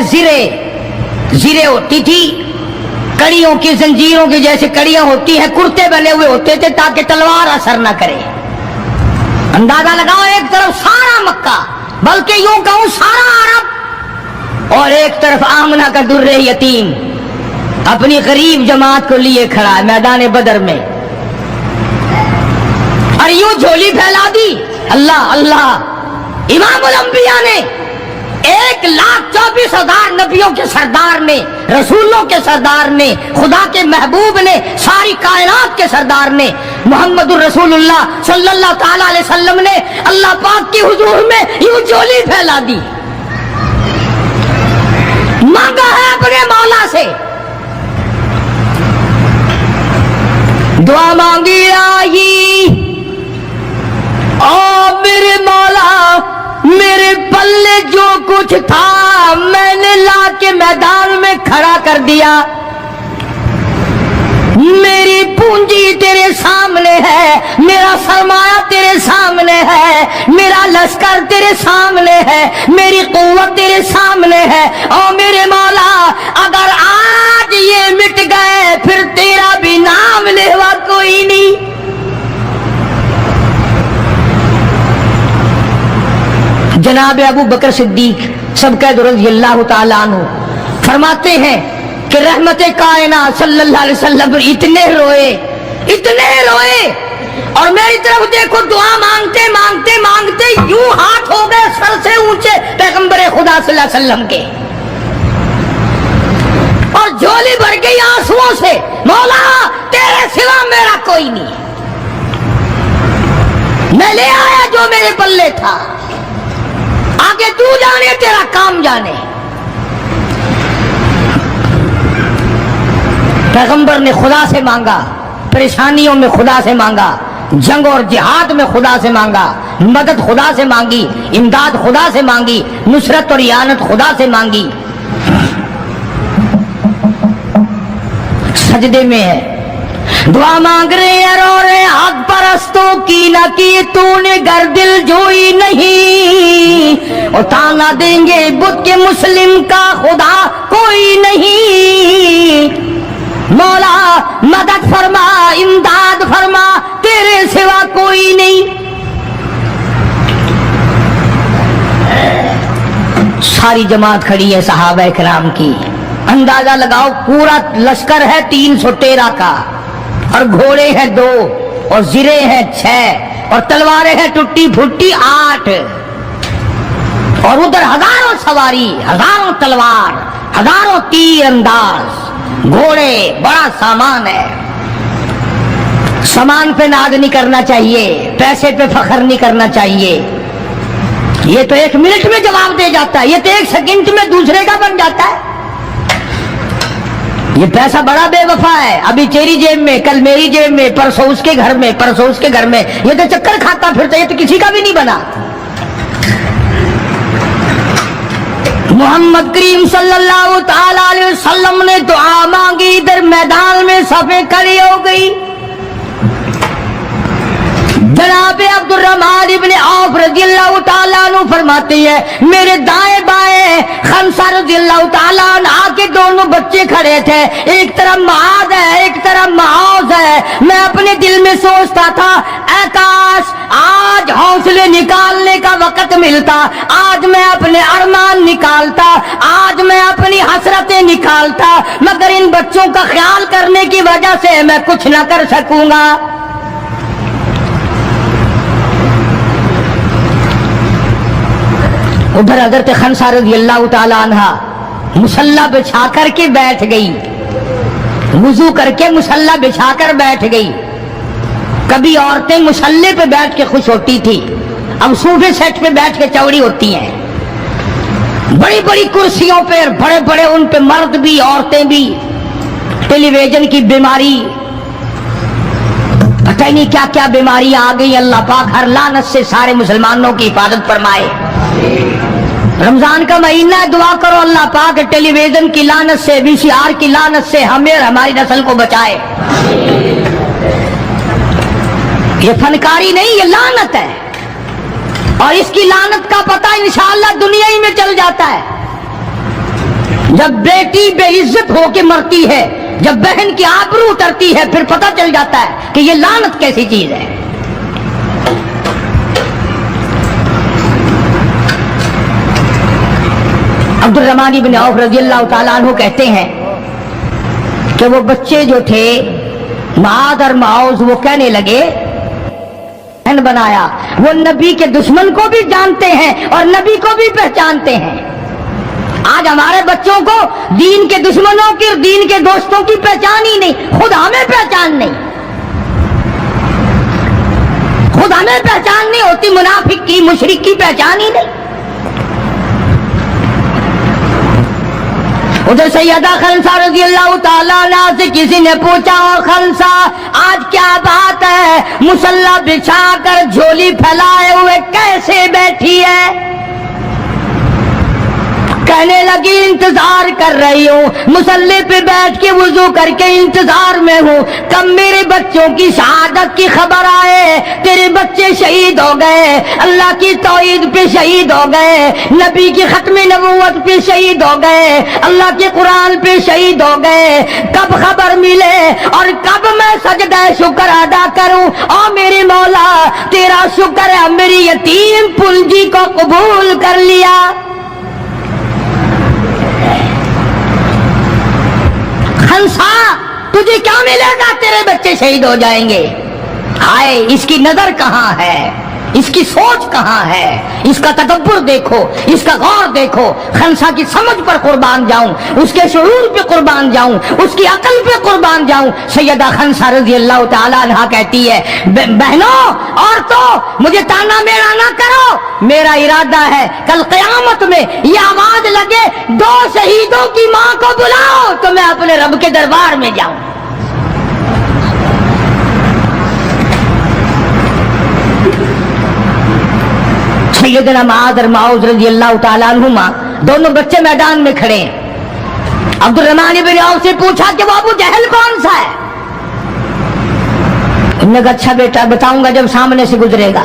زرے ہوتی تھی، کڑیوں کی زنجیروں کی جیسے کڑیاں ہوتی ہیں، کرتے بنے ہوئے ہوتے تھے تاکہ تلوار اثر نہ کرے۔ اندازہ لگاؤ، ایک طرف سارا مکہ، بلکہ یوں کہوں سارا عرب، اور ایک طرف آمنہ کا در یتیم اپنی غریب جماعت کو لیے کھڑا ہے میدان بدر میں، اور یوں جھولی پھیلا دی۔ اللہ اللہ، امام الانبیاء نے 1,24,000 نبیوں کے سردار نے، رسولوں کے سردار نے، خدا کے محبوب نے، ساری کائنات کے سردار نے، محمد الرسول اللہ صلی اللہ تعالی علیہ وسلم نے اللہ پاک کی حضور میں یوں جھولی پھیلا دی، مانگا ہے اپنے مولا سے، دعا مانگی آئی، او میرے مولا میرے پلے جو کچھ تھا میں نے لا کے میدان میں کھڑا کر دیا، میری پونجی تیرے سامنے ہے، میرا سرمایہ تیرے سامنے ہے، میرا لشکر تیرے سامنے ہے، میری قوت تیرے سامنے ہے، اور میرے مولا اگر آج یہ مٹ گئے پھر تیرا بھی نام لیوا کوئی نہیں۔ جناب ابو بکر صدیق سبقت رضی اللہ تعالیٰ عنہ فرماتے ہیں کہ رحمت کائنات صلی اللہ علیہ وسلم اتنے روئے اور میری طرف دیکھو، دعا مانگتے مانگتے مانگتے یوں ہاتھ ہو گئے سر سے اونچے پیغمبر خدا صلی اللہ علیہ وسلم کے، اور جھولی بھر گئی آنسوؤں سے، مولا تیرے سوا میرا کوئی نہیں، میں لے آیا جو میرے پلے تھا، آگے تو جانے تیرا کام جانے۔ پیغمبر نے خدا سے مانگا، پریشانیوں میں خدا سے مانگا، جنگ اور جہاد میں خدا سے مانگا، مدد خدا سے مانگی، امداد خدا سے مانگی، نصرت اور اعانت خدا سے مانگی۔ سجدے میں ہے، دعا مانگ رہے ہیں، رو رہے ہیں، حق پرستوں کی نہ کی تو نے گر دل جوئی نہیں، اور تانا دیں گے بت کے مسلم کا خدا کوئی نہیں، مولا مدد فرما امداد فرما تیرے سوا کوئی نہیں۔ ساری جماعت کھڑی ہے صحابہ کرام کی، اندازہ لگاؤ پورا لشکر ہے 313 کا، اور گھوڑے ہیں 2 اور زرے ہیں 6 اور تلواریں ہیں ٹوٹی پھوٹی 8، اور ادھر ہزاروں سواری، ہزاروں تلوار، ہزاروں تیر انداز، گھوڑے، بڑا سامان ہے۔ سامان پہ ناز نہیں کرنا چاہیے، پیسے پہ فخر نہیں کرنا چاہیے، یہ تو 1 منٹ میں جواب دے جاتا ہے، یہ تو 1 سیکنڈ میں دوسرے کا بن جاتا ہے۔ یہ پیسہ بڑا بے وفا ہے، ابھی تیری جیب میں، کل میری جیب میں، پرسوں اس کے گھر میں، پرسوں اس کے گھر میں، یہ تو چکر کھاتا پھرتا، یہ تو کسی کا بھی نہیں بنا۔ محمد کریم صلی اللہ تعالی علیہ وسلم نے دعا مانگی، ادھر میدان میں صفیں کھڑی ہو گئی۔ جناب عبد الرحمن ابن عوف رضی اللہ تعالیٰ عنہ فرماتے ہیں، میرے دائیں بائیں خمسہ رضی اللہ تعالیٰ عنہ کے دونوں بچے کھڑے تھے، ایک طرف معاذ ہے ایک طرف معاذ ہے۔ میں اپنے دل میں سوچتا تھا، اے کاش آج حوصلے نکالنے کا وقت ملتا، آج میں اپنے ارمان نکالتا، آج میں اپنی حسرتیں نکالتا، مگر ان بچوں کا خیال کرنے کی وجہ سے میں کچھ نہ کر سکوں گا۔ ادھر حضرت خنسہ رضی اللہ تعالی عنہ مصلی بچھا کر کے بیٹھ گئی، وضو کر کے مصلی بچھا کر بیٹھ گئی۔ کبھی عورتیں مصلی پہ بیٹھ کے خوش ہوتی تھی، اب صوفے سیٹ پہ بیٹھ کے چوڑی ہوتی ہیں، بڑی بڑی کرسیوں پہ، بڑے بڑے ان پہ مرد بھی عورتیں بھی، ٹیلی ویژن کی بیماری، پتہ ہی نہیں کیا کیا بیماریاں آ گئی۔ اللہ پاک ہر لعنت سے سارے مسلمانوں کی حفاظت فرمائے۔ رمضان کا مہینہ ہے، دعا کرو اللہ پاک ٹیلی ویژن کی لعنت سے، VCR کی لعنت سے ہمیں اور ہماری نسل کو بچائے۔ یہ فنکاری نہیں، یہ لعنت ہے، اور اس کی لعنت کا پتہ انشاءاللہ دنیا ہی میں چل جاتا ہے۔ جب بیٹی بے عزت ہو کے مرتی ہے، جب بہن کی آبرو اترتی ہے، پھر پتہ چل جاتا ہے کہ یہ لعنت کیسی چیز ہے۔ عبد الرحمن بن عوف رضی اللہ تعالیٰ عنہ کہتے ہیں کہ وہ بچے جو تھے معاذ اور معوذ، وہ کہنے لگے بنایا، وہ نبی کے دشمن کو بھی جانتے ہیں اور نبی کو بھی پہچانتے ہیں۔ آج ہمارے بچوں کو دین کے دشمنوں کی اور دین کے دوستوں کی پہچان ہی نہیں، خود ہمیں پہچان نہیں، خود ہمیں پہچان نہیں ہوتی، منافق کی مشرک کی پہچان ہی نہیں۔ ادھر سیدہ خنسا رضی اللہ تعالیٰ عنہ سے کسی نے پوچھا، اور خنسا آج کیا بات ہے، مصلی بچھا کر جھولی پھیلائے ہوئے کیسے بیٹھی ہے؟ کہنے لگی انتظار کر رہی ہوں، مصلی پہ بیٹھ کے وضو کر کے انتظار میں ہوں، کب میرے بچوں کی شہادت کی خبر آئے، تیرے بچے شہید ہو گئے، اللہ کی توحید پہ شہید ہو گئے، نبی کی ختم نبوت پہ شہید ہو گئے، اللہ کے قرآن پہ شہید ہو گئے، کب خبر ملے اور کب میں سجدہ شکر ادا کروں؟ اور میرے مولا تیرا شکر ہے میری یتیم پنجی کو قبول کر لیا۔ خنسا تجھے کیا ملے گا، تیرے بچے شہید ہو جائیں گے۔ ہائے اس کی نظر کہاں ہے، اس کی سوچ کہاں ہے، اس کا تدبر دیکھو، اس کا غور دیکھو۔ خنسا کی سمجھ پر قربان جاؤں، اس کے شعور پہ قربان جاؤں، اس کی عقل پہ قربان جاؤں۔ سیدہ خنسا رضی اللہ تعالیٰ عنہ کہتی ہے، بہنوں عورتوں مجھے تانا میرا نہ کرو، میرا ارادہ ہے کل قیامت میں یہ آواز لگے 2 شہیدوں کی ماں کو بلاؤ تو میں اپنے رب کے دربار میں جاؤں۔ سیدنا معاذ اور معوذ رضی اللہ تعالیٰ عنہما دونوں بچے میدان میں کھڑے ہیں۔ عبد الرحمن بن عوف سے پوچھا کہ وہ ابو جہل کون سا ہے؟ انہوں نے کہا اچھا بیٹا بتاؤں گا جب سامنے سے گزرے گا۔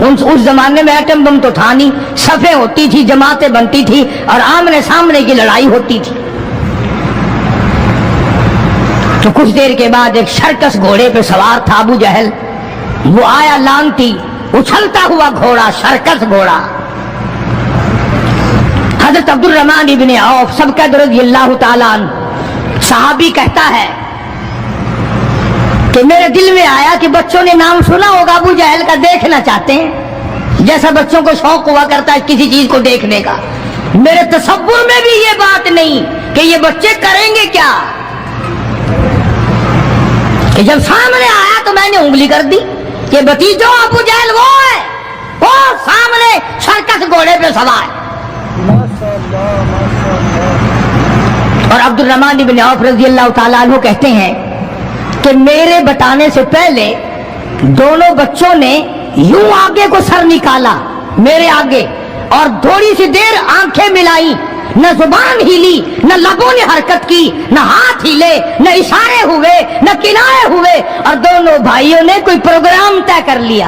اس زمانے میں ایٹم بم تو تھا نہیں، صفیں ہوتی تھی، جماعتیں بنتی تھی اور آمنے سامنے کی لڑائی ہوتی تھی۔ تو کچھ دیر کے بعد ایک شرکس گھوڑے پہ سوار تھا ابو جہل، وہ آیا لانتی اچھلتا ہوا گھوڑا، شرکس گھوڑا۔ حضرت عبد الرحمن بن عوف سب کا رضی اللہ تعالیٰ عنہ صحابی کہتا ہے کہ میرے دل میں آیا کہ بچوں نے نام سنا ہوگا ابو جہل کا، دیکھنا چاہتے ہیں، جیسا بچوں کو شوق ہوا کرتا ہے کسی چیز کو دیکھنے کا۔ میرے تصور میں بھی یہ بات نہیں کہ یہ بچے کریں گے کیا، کہ جب سامنے آیا تو میں نے انگلی کر دی کہ بھتیجو ابو جہل وہ ہے، وہ سامنے شرکس گھوڑے پہ سوار۔ اور عبد الرحمن بن عوف رضی اللہ تعالیٰ عنہ کہتے ہیں کہ میرے بتانے سے پہلے دونوں بچوں نے یوں آگے کو سر نکالا میرے آگے، اور تھوڑی سی دیر آنکھیں ملائی، نہ زبان ہلی، نہ لبوں نے حرکت کی، نہ ہاتھ ہلے، نہ اشارے ہوئے، نہ کنارے ہوئے، اور دونوں بھائیوں نے کوئی پروگرام طے کر لیا۔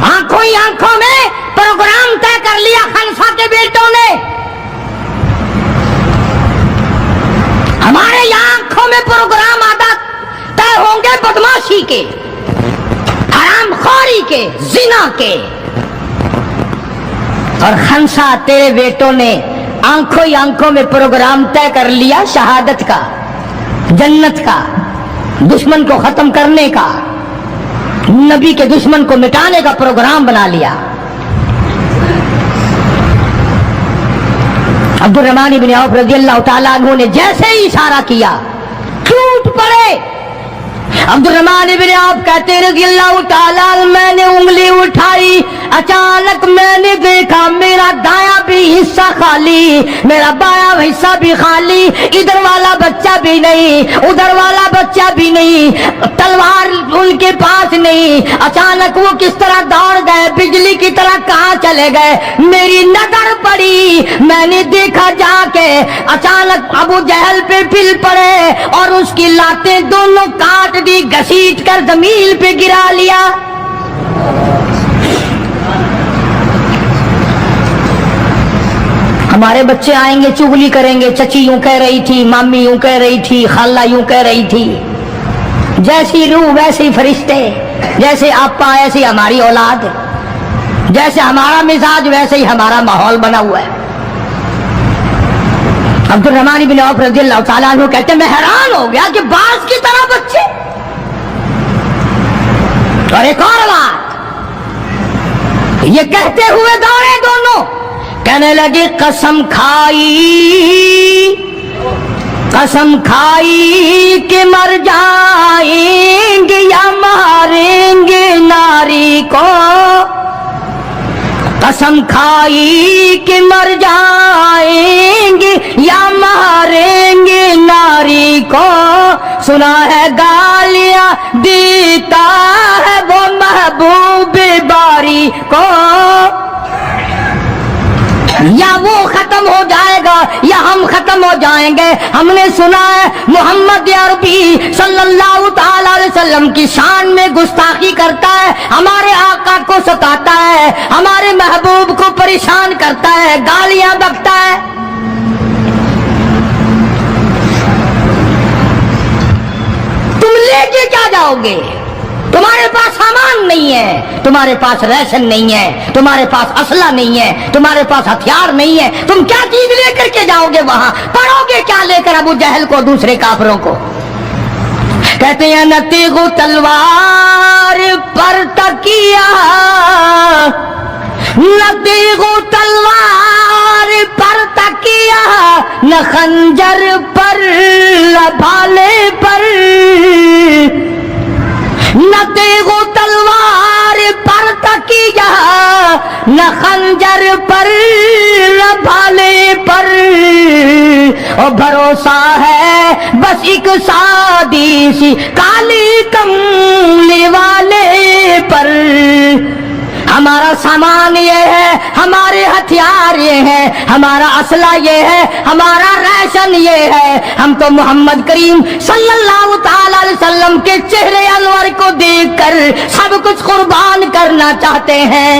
آنکھوں ہی آنکھوں میں پروگرام طے کر لیا خنسا کے بیٹوں نے۔ ہمارے یہاں آنکھوں میں پروگرام آتا طے ہوں گے بدماشی کے، حرام خوری کے، زنا کے، اور خنسا تیرے بیٹوں نے آنکھوں ہی آنکھوں میں پروگرام طے کر لیا شہادت کا، جنت کا، دشمن کو ختم کرنے کا، نبی کے دشمن کو مٹانے کا پروگرام بنا لیا۔ عبد الرحمن بن عوف رضی اللہ تعالیٰ عنہ نے جیسے ہی اشارہ کیا ٹوٹ پڑے عبدالرحمن ابن عوف کہتے رضی اللہ تعالیٰ عنہ میں نے انگلی اٹھائی, اچانک میں نے دیکھا میرا دایاں بھی حصہ خالی, میرا بایاں حصہ بھی خالی, ادھر والا بچہ بھی نہیں, ادھر والا بچہ بھی نہیں, تلوار ان کے پاس نہیں. اچانک وہ کس طرح دوڑ گئے, بجلی کی طرح کہاں چلے گئے, میری نظر پڑی, میں نے دیکھا جا کے اچانک ابو جہل پہ پل پڑے اور اس کی لاتیں دونوں کاٹ دی, گھسیٹ کر زمین پہ گرا لیا. ہمارے بچے آئیں گے چغلی کریں گے, چچی یوں کہہ رہی تھی, مامی یوں کہہ رہی تھی, خالہ یوں کہہ رہی تھی. جیسی روح ویسے فرشتے, جیسے آپا ایسی ہماری اولاد, جیسے ہمارا مزاج ویسے ہی ہمارا ماحول بنا ہوا ہے. عبدالرحمن بن عوف رضی اللہ تعالیٰ عنہ کہتے ہیں میں حیران ہو گیا کہ باز کی طرح بچے. اور ایک اور بات, یہ کہتے ہوئے دوڑے دونوں, کہنے لگے قسم کھائی کہ مر جائیں گے یا ماریں گے ناری کو, قسم کھائی کہ مر جائیں گے یا ماریں گے ناری کو, سنا ہے گالیاں دیتا ہے وہ محبوب باری کو. یا وہ ختم ہو جائے گا یا ہم ختم ہو جائیں گے. ہم نے سنا ہے محمد عربی صلی اللہ تعالی علیہ وسلم کی شان میں گستاخی کرتا ہے, ہمارے آقا کو ستاتا ہے, ہمارے محبوب کو پریشان کرتا ہے, گالیاں بکتا ہے. تم لے کے کیا جاؤ گے؟ تمہارے پاس سامان نہیں ہے, تمہارے پاس ریشن نہیں ہے, تمہارے پاس اسلحہ نہیں ہے, تمہارے پاس ہتھیار نہیں ہے, تم کیا چیز لے کر کے جاؤ گے وہاں؟ پڑھو گے کیا لے کر ابو جہل کو, دوسرے کافروں کو؟ کہتے ہیں نہ تیغ و تلوار پر تکیہ, نہ تیغ و تلوار پر تکیہ, نہ خنجر پر نہ بھالے پر, نہ تیغ و تلوار پر تکیہ, نہ خنجر پر نہ بھالے پر, اور بھروسہ ہے بس ایک سادی سی کالی کملی والے پر. ہمارا سامان یہ ہے, ہمارے ہتھیار یہ ہے, ہمارا اسلحہ یہ ہے, ہمارا ریشن یہ ہے. ہم تو محمد کریم صلی اللہ تعالی علیہ وسلم کے چہرے انور کو دیکھ کر سب کچھ قربان کرنا چاہتے ہیں.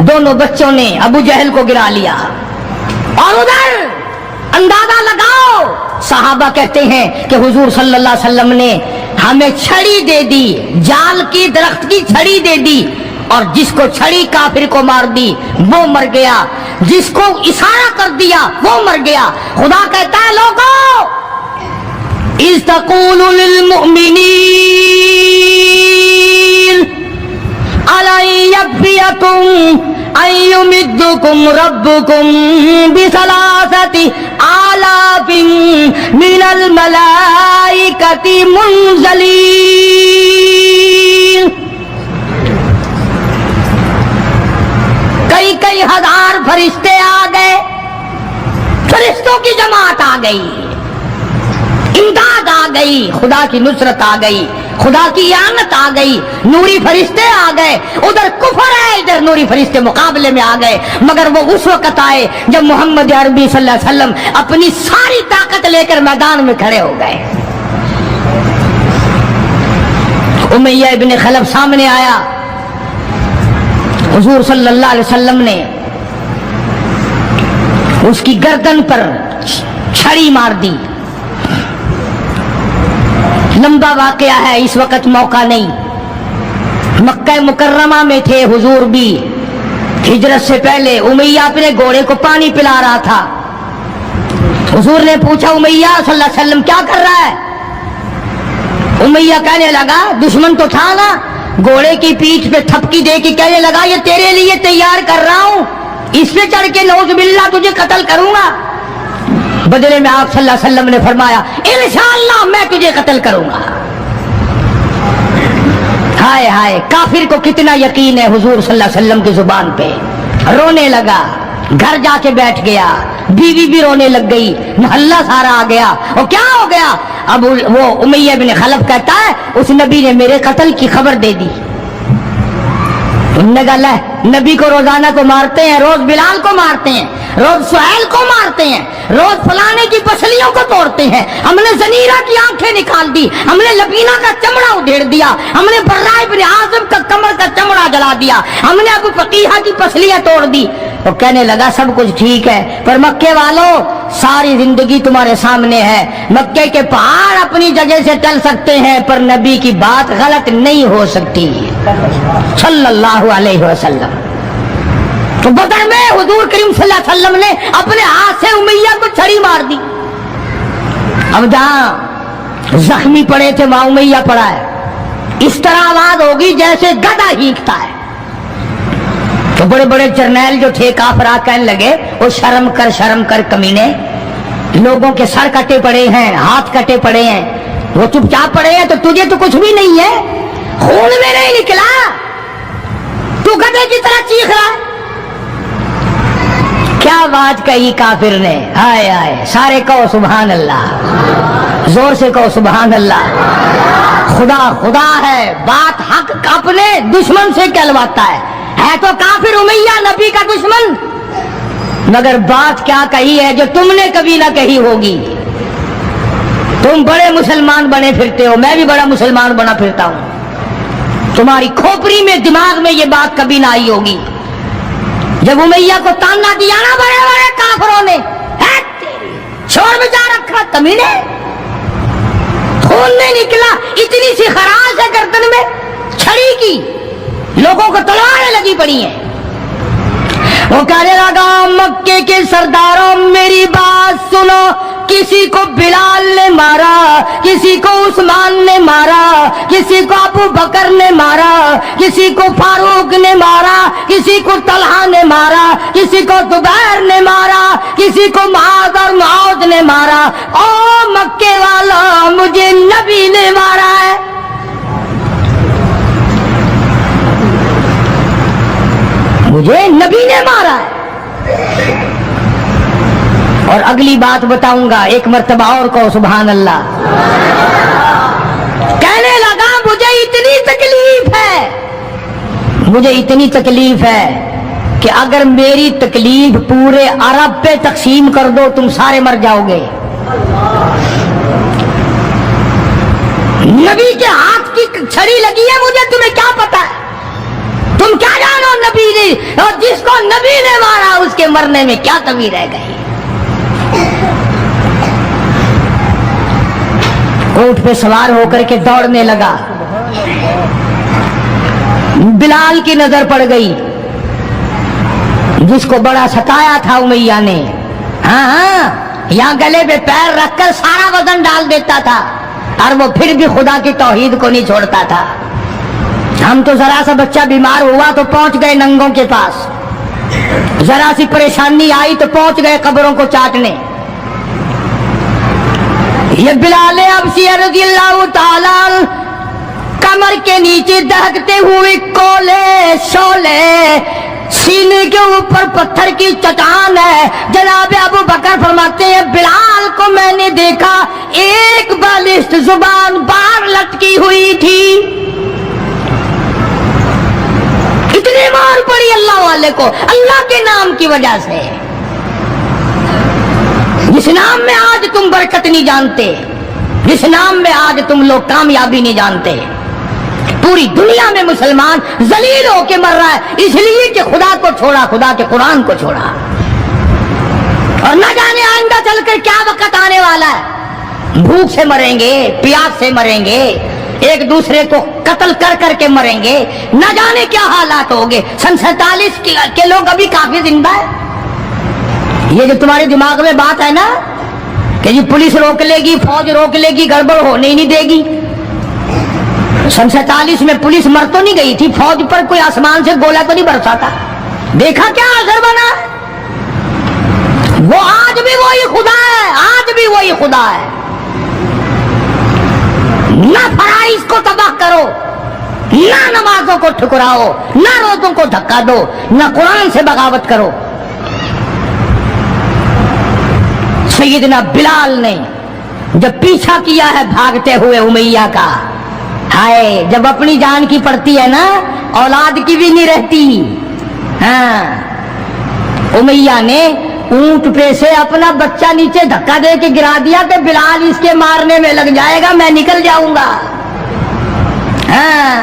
دونوں بچوں نے ابو جہل کو گرا لیا. اور ادھر اندازہ لگاؤ, صحابہ کہتے ہیں کہ حضور صلی اللہ علیہ وسلم نے ہمیں چھڑی دے دی, جال کی درخت کی چھڑی دے دی, اور جس کو چھڑی کافر کو مار دی وہ مر گیا, جس کو اشارہ کر دیا وہ مر گیا. خدا کہتا ہے لوگوں, اذ تقول للمؤمنین أَلَنْ يَكْفِيَكُمْ أَنْ يُمِدَّكُمْ رَبُّكُمْ بِثَلَاثَةِ آلَافٍ مِنَ الْمَلَائِكَةِ مُنْزَلِينَ. کئی ہزار فرشتے آ گئے, فرشتوں کی جماعت آ گئی, امداد آ گئی, خدا کی نصرت آ گئی, خدا کی اعانت آ گئی, نوری فرشتے آ گئے. ادھر کفر ہے, ادھر نوری فرشتے مقابلے میں آ گئے. مگر وہ اس وقت آئے جب محمد عربی صلی اللہ علیہ وسلم اپنی ساری طاقت لے کر میدان میں کھڑے ہو گئے. امیہ ابن خلف سامنے آیا, حضور صلی اللہ علیہ وسلم نے اس کی گردن پر چھڑی مار دی. لمبا واقعہ ہے, اس وقت موقع نہیں. مکہ مکرمہ میں تھے حضور بھی, ہجرت سے پہلے امیہ اپنے گھوڑے کو پانی پلا رہا تھا. حضور نے پوچھا امیہ صلی اللہ علیہ وسلم کیا کر رہا ہے؟ امیہ کہنے لگا, دشمن تو تھا نا, گھوڑے کی پیٹھ پہ تھپکی دے کے کہنے لگا یہ تیرے لیے تیار کر رہا ہوں, اس پہ چڑھ کے نعوذ باللہ تجھے قتل کروں گا. بدلے میں آپ صلی اللہ علیہ وسلم نے فرمایا انشاءاللہ میں تجھے قتل کروں گا۔ ہائے ہائے، کافر کو کتنا یقین ہے حضور صلی اللہ علیہ وسلم کی زبان پہ، رونے لگا، گھر جا کے بیٹھ گیا، بیوی بھی رونے لگ گئی، محلہ سارا آ گیا۔ اور کیا ہو گیا؟ اب وہ امیہ بن خلف کہتا ہے اس نبی نے میرے قتل کی خبر دے دی۔ انہوں نے کہا لے، نبی کو روزانہ کو مارتے ہیں، روز بلال کو مارتے ہیں، روز سہیل کو مارتے ہیں، روز فلانے کی پسلیوں کو توڑتے ہیں، ہم نے زنیرہ کی آنکھیں نکال دی، ہم نے لبینہ کا چمڑا ادھیڑ دیا، ہم نے برائے بن عازب کا کمر کا چمڑا جلا دیا، ہم نے ابو فقیہہ کی پسلیاں توڑ دی۔ وہ کہنے لگا سب کچھ ٹھیک ہے، پر مکے والوں ساری زندگی تمہارے سامنے ہے، مکے کے پہاڑ اپنی جگہ سے ٹل سکتے ہیں پر نبی کی بات غلط نہیں ہو سکتی صلی اللہ علیہ وسلم۔ تو بدر میں حضور کریم صلی اللہ علیہ وسلم نے اپنے ہاتھ سے امیہ کو چھڑی مار دی۔ اب جہاں زخمی پڑے تھے وہاں امیہ پڑا ہے، اس طرح آواز ہوگی جیسے گدھا ہینکتا ہے۔ تو بڑے بڑے جرنیل جو تھے کافر کہنے لگے وہ شرم کر کمینے، لوگوں کے سر کٹے پڑے ہیں، ہاتھ کٹے پڑے ہیں، وہ چپ چاپ پڑے ہیں، تو تجھے تو کچھ بھی نہیں ہے، خون میں نہیں نکلا، تو گدھے کی طرح چیخ رہا ہے۔ کیا بات کہی کافر نے، ہائے ہائے، سارے کہو سبحان اللہ، زور سے کہو سبحان اللہ۔ خدا خدا ہے، بات حق اپنے دشمن سے کہلواتا ہے تو کافر امیہ نبی کا دشمن، مگر بات کیا کہی ہے جو تم نے کبھی نہ کہی ہوگی۔ تم بڑے مسلمان بنے پھرتے ہو، میں بھی بڑا مسلمان بنا پھرتا ہوں، تمہاری کھوپڑی میں دماغ میں یہ بات کبھی نہ آئی ہوگی۔ جب امیہ کو تانا دیا نا بڑے بڑے کافروں نے، چھوڑ بجا رکھا کمینے، خون نہیں نکلا، اتنی سی خراش ہے گردن میں چھڑی کی، لوگوں کو تلواریں لگی پڑی ہیں۔ وہ کہنے لگا مکے کے سرداروں میری بات سنو، کسی کو بلال نے مارا، کسی کو عثمان نے مارا، کسی کو ابو بکر نے مارا، کسی کو فاروق نے مارا، کسی کو طلحہ نے مارا، کسی کو زبیر نے مارا، کسی کو معاذ اور معاذ نے مارا، او مکے والا مجھے نبی نے مارا ہے۔ مجھے نبی نے مارا ہے۔ اور اگلی بات بتاؤں گا، ایک مرتبہ اور کہو سبحان اللہ۔ کہنے لگا مجھے اتنی تکلیف ہے کہ اگر میری تکلیف پورے عرب پہ تقسیم کر دو تم سارے مر جاؤ گے۔ نبی کے ہاتھ کی چھڑی لگی ہے، مجھے تمہیں کیا پتا ہے؟ تم کیا جانو نبی نے، اور جس کو نبی نے مارا اس کے مرنے میں کیا کمی رہ گئی۔ اونٹ پہ سوار ہو کر کے دوڑنے لگا، بلال کی نظر پڑ گئی جس کو بڑا ستایا تھا امیہ نے، ہاں یہاں گلے پہ پیر رکھ کر سارا وزن ڈال دیتا تھا اور وہ پھر بھی خدا کی توحید کو نہیں چھوڑتا تھا۔ ہم تو ذرا سا بچہ بیمار ہوا تو پہنچ گئے ننگوں کے پاس، ذرا سی پریشانی آئی تو پہنچ گئے قبروں کو چاٹنے۔ یہ بلال حبشی رضی اللہ تعالی کمر کے نیچے دہکتے ہوئے کولے شولے، سینے کے اوپر پتھر کی چٹان ہے۔ جناب ابو بکر فرماتے ہیں بلال کو میں نے دیکھا ایک بالشت زبان باہر لٹکی ہوئی تھی، اتنی مار پڑی اللہ والے کو اللہ کے نام کی وجہ سے، جس نام میں آج تم برکت نہیں جانتے، جس نام میں آج تم لوگ کامیابی نہیں جانتے۔ پوری دنیا میں مسلمان ذلیل ہو کے مر رہا ہے اس لیے کہ خدا کو چھوڑا، خدا کے قرآن کو چھوڑا، اور نہ جانے آئندہ چل کر کیا وقت آنے والا ہے۔ بھوک سے مریں گے، پیاس سے مریں گے، ایک دوسرے کو قتل کر کر کے مریں گے، نہ جانے کیا حالات ہوگے۔ سن 47 کے لوگ ابھی کافی زندہ ہے۔ یہ جو تمہارے دماغ میں بات ہے نا کہ یہ پولیس روک لے گی، فوج روک لے گی، گڑبڑ ہونے ہی نہیں دے گی۔ سن 47 میں پولیس مر تو نہیں گئی تھی، فوج پر کوئی آسمان سے گولا تو نہیں برسا تھا، دیکھا کیا اثر بنا؟ وہ آج بھی وہی خدا ہے، वही खुदा है। ना फराइज को तबाह करो, ना नमाजों को ठुकराओ, ना रोजों को धक्का दो, ना कुरान से बगावत करो। सैयदना बिलाल ने जब पीछा किया है भागते हुए उमैया का, हाय जब अपनी जान की पड़ती है ना, औलाद की भी नहीं रहती। हाँ, उमैया ने ऊंट पे से अपना बच्चा नीचे धक्का दे के गिरा दिया कि बिलाल इसके मारने में लग जाएगा, मैं निकल जाऊंगा। हाँ,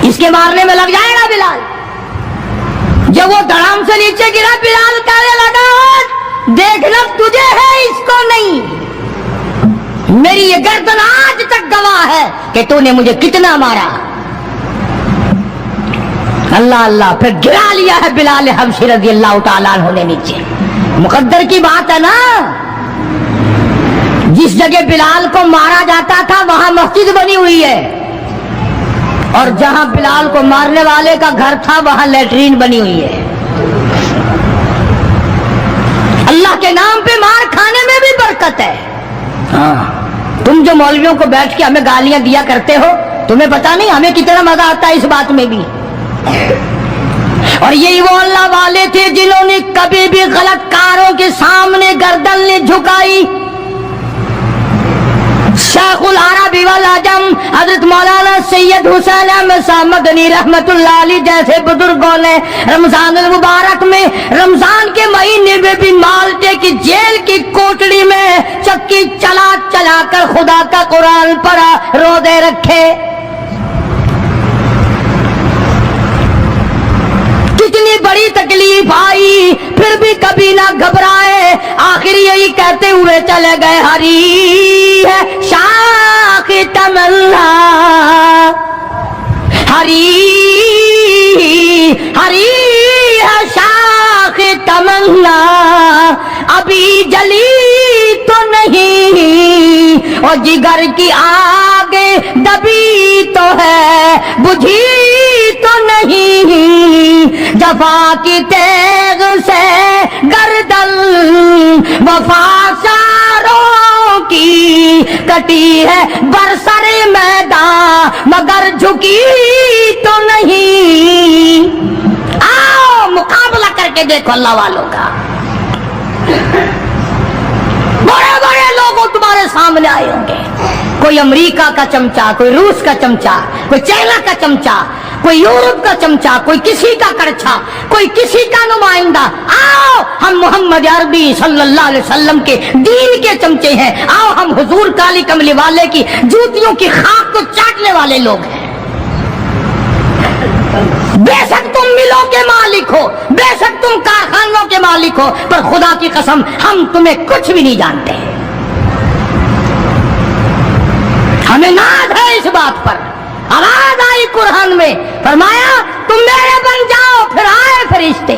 इसके मारने में लग जाएगा बिलाल। जब वो धड़ाम से नीचे गिरा, बिलाल कहने लगा देखना तुझे है, इसको नहीं। मेरी ये गर्दन आज तक गवाह है कि तूने मुझे कितना मारा। अल्लाह अल्लाह, फिर गिरा लिया है बिलाल हबशी रज़ी अल्लाह तआला अन्हु ने नीचे। मुकद्दर की बात है ना, जिस जगह बिलाल को मारा जाता था वहां मस्जिद बनी हुई है, और जहां बिलाल को मारने वाले का घर था वहां लैट्रीन बनी हुई है। अल्लाह के नाम पे मार खाने में भी बरकत है। हाँ, तुम जो मौलवियों को बैठ के हमें गालियां दिया करते हो, तुम्हें पता नहीं हमें कितना मजा आता है इस बात में भी। और यही वो अल्लाह वाले थे जिन्होंने कभी भी गलत कारों के सामने गर्दन नहीं झुकाई। शेखुल अरबी वल अजम हजरत मौलाना सैयद हुसैन अहमद साहब मदनी रहमतुल्लाह अलैह जैसे बुजुर्गों ने रमजान मुबारक में, रमजान के महीने में भी माल्टे की जेल की कोठड़ी में चक्की चला चला कर खुदा का कुरान पढ़ा, रोजे रखे। कितनी बड़ी तकलीफ आई फिर भी कभी ना घबराए, आखिर यही कहते हुए चले गए, हरी है शाख तमन्ना, हरी हरी है शाख तमन्ना, अभी जली तो नहीं, और जिगर की आगे दबी तो है, बुझी तो नहीं, जफा की तेग से गर्दन वफासारों की कटी है, बरसरे मैदान मगर झुकी तो नहीं। आओ मुकाबला करके देखो अल्लाह वालों का। बड़े बड़े लोग तुम्हारे सामने आए होंगे, कोई अमेरिका का चमचा, कोई रूस का चमचा, कोई चाइना का चमचा, कोई यूरोप का चमचा, कोई किसी का करछा, कोई किसी का नुमाइंदा। आओ हम मोहम्मद अरबी सल्लल्लाहु अलैहि वसल्लम के दीन के चमचे हैं। आओ हम हुजूर काली कमली वाले की जूतियों की खाक को चाटने वाले लोग हैं। बेशक तुम मिलों के मालिक हो, बेशक तुम कारखानों के मालिक हो, पर खुदा की कसम हम तुम्हें कुछ भी नहीं जानते। हमें नाज है इस बात पर। आवाज आई कुरान में, फरमाया तुम मेरे बन जाओ। फिर आए फरिश्ते,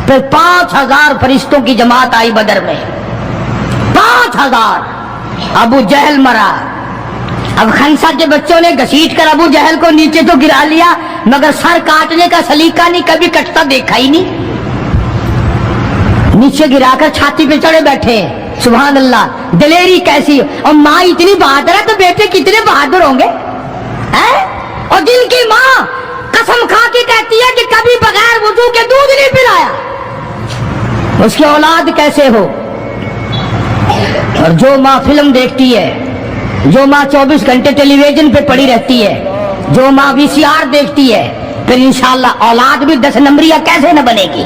फिर 5000 फरिश्तों की जमात आई बदर में, 5000। अबू जहल मरा। अब खंसा के बच्चों ने घसीट कर अबू जहल को नीचे तो गिरा लिया, मगर सर काटने का सलीका नहीं, कभी कटता देखा ही नहीं। नीचे गिराकर छाती पे चढ़े बैठे। सुभान अल्लाह, दिलेरी कैसी। और माँ इतनी बहादुर है तो बेटे कितने बहादुर होंगे हैं? और जिनकी माँ कसम खा के कहती है कि कभी बगैर वुजू के दूध नहीं पिलाया, उसकी औलाद कैसे हो। और जो माँ फिल्म देखती है, जो माँ 24 घंटे टेलीविजन पे पड़ी रहती है, जो माँ VCR देखती है, फिर इंशाअल्लाह औलाद भी 10 नंबरिया कैसे न बनेगी।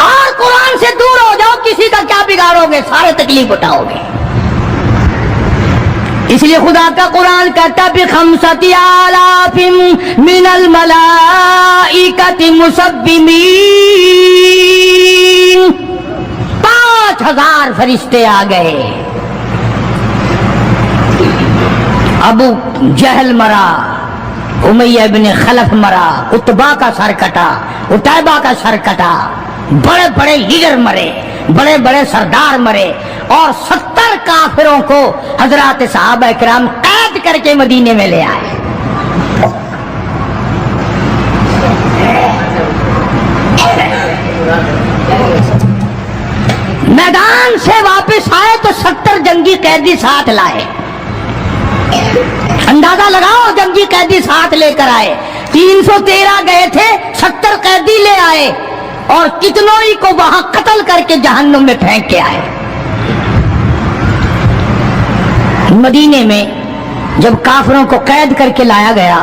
और कुरान से दूर हो जाओ, किसी का क्या बिगाड़ोगे, सारे तकलीफ उठाओगे। इसलिए खुदा का कुरान कहता है बिखमसति आलाफिम मिनल मलाइकति मुसब्बिमीन, 5000 फरिश्ते आ गए। अबू जहल मरा, उमैया इब्न खलफ मरा, उतबा का सर कटा, उतैबा का सर कटा, बड़े बड़े लीडर मरे, बड़े बड़े सरदार मरे, और 70 काफिरों को हजरात सहाबा किराम कैद करके मदीने में ले आए। 70 जंगी कैदी साथ लाए। अंदाजा लगाओ, जंगी कैदी साथ लेकर आए। 313 गए थे, 70 कैदी ले आए और कितनों ही को वहां कत्ल करके जहन्नुम में फेंक के आए। मदीने में जब काफिरों को कैद करके लाया गया,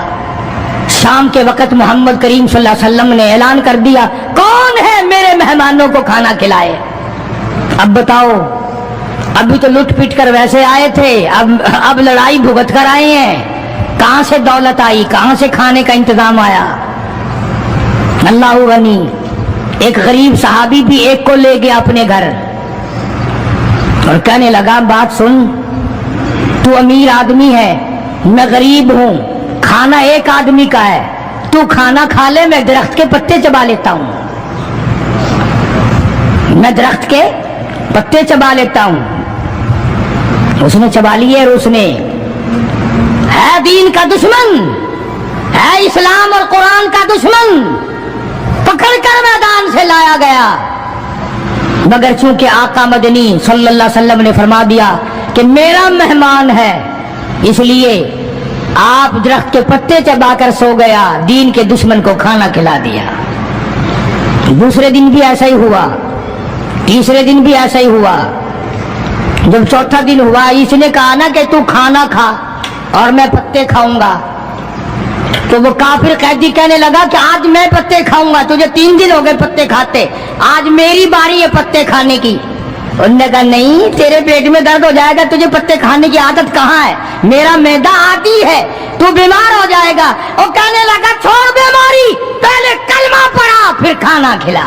शाम के वक्त मोहम्मद करीम सल्लल्लाहु अलैहि वसल्लम ने ऐलान कर दिया, कौन है मेरे मेहमानों को खाना खिलाए। अब बताओ, अभी तो लुट पिट कर वैसे आए थे, अब लड़ाई भुगत कर आए हैं। कहां से दौलत आई, कहां से खाने का इंतजाम आया। अल्लाह गनी। एक गरीब सहाबी भी एक को ले गया अपने घर और कहने लगा, बात सुन, तू अमीर आदमी है, मैं गरीब हूं, खाना एक आदमी का है, तू खाना खा ले, मैं दरख्त के पत्ते चबा लेता हूं, मैं दरख्त के पत्ते चबा लेता हूं। उसने चबा लिए और उसने, है दीन का दुश्मन, है इस्लाम और कुरान का दुश्मन, पकड़कर मैदान से लाया गया। मगर चूंकि आका मदनी सल्लल्लाहु अलैहि वसल्लम ने फरमा दिया कि मेरा मेहमान है, इसलिए आप दरख्त के पत्ते चबाकर सो गया, दीन के दुश्मन को खाना खिला दिया। दूसरे दिन भी ऐसा ही हुआ, तीसरे दिन भी ऐसा ही हुआ। जब चौथा दिन हुआ, इसने कहा ना कि तू खाना खा और मैं पत्ते खाऊंगा, तो वो काफिर कैदी कहने लगा कि आज मैं पत्ते खाऊंगा, तुझे 3 दिन हो गए पत्ते खाते, आज मेरी बारी है पत्ते खाने की। उन्होंने कहा नहीं, तेरे पेट में दर्द हो जाएगा, तुझे पत्ते खाने की आदत कहाँ है, मेरा मैदा आती है, तू बीमार हो जाएगा। और कहने लगा, छोड़ बीमारी, पहले कलमा पढ़ा फिर खाना खिला।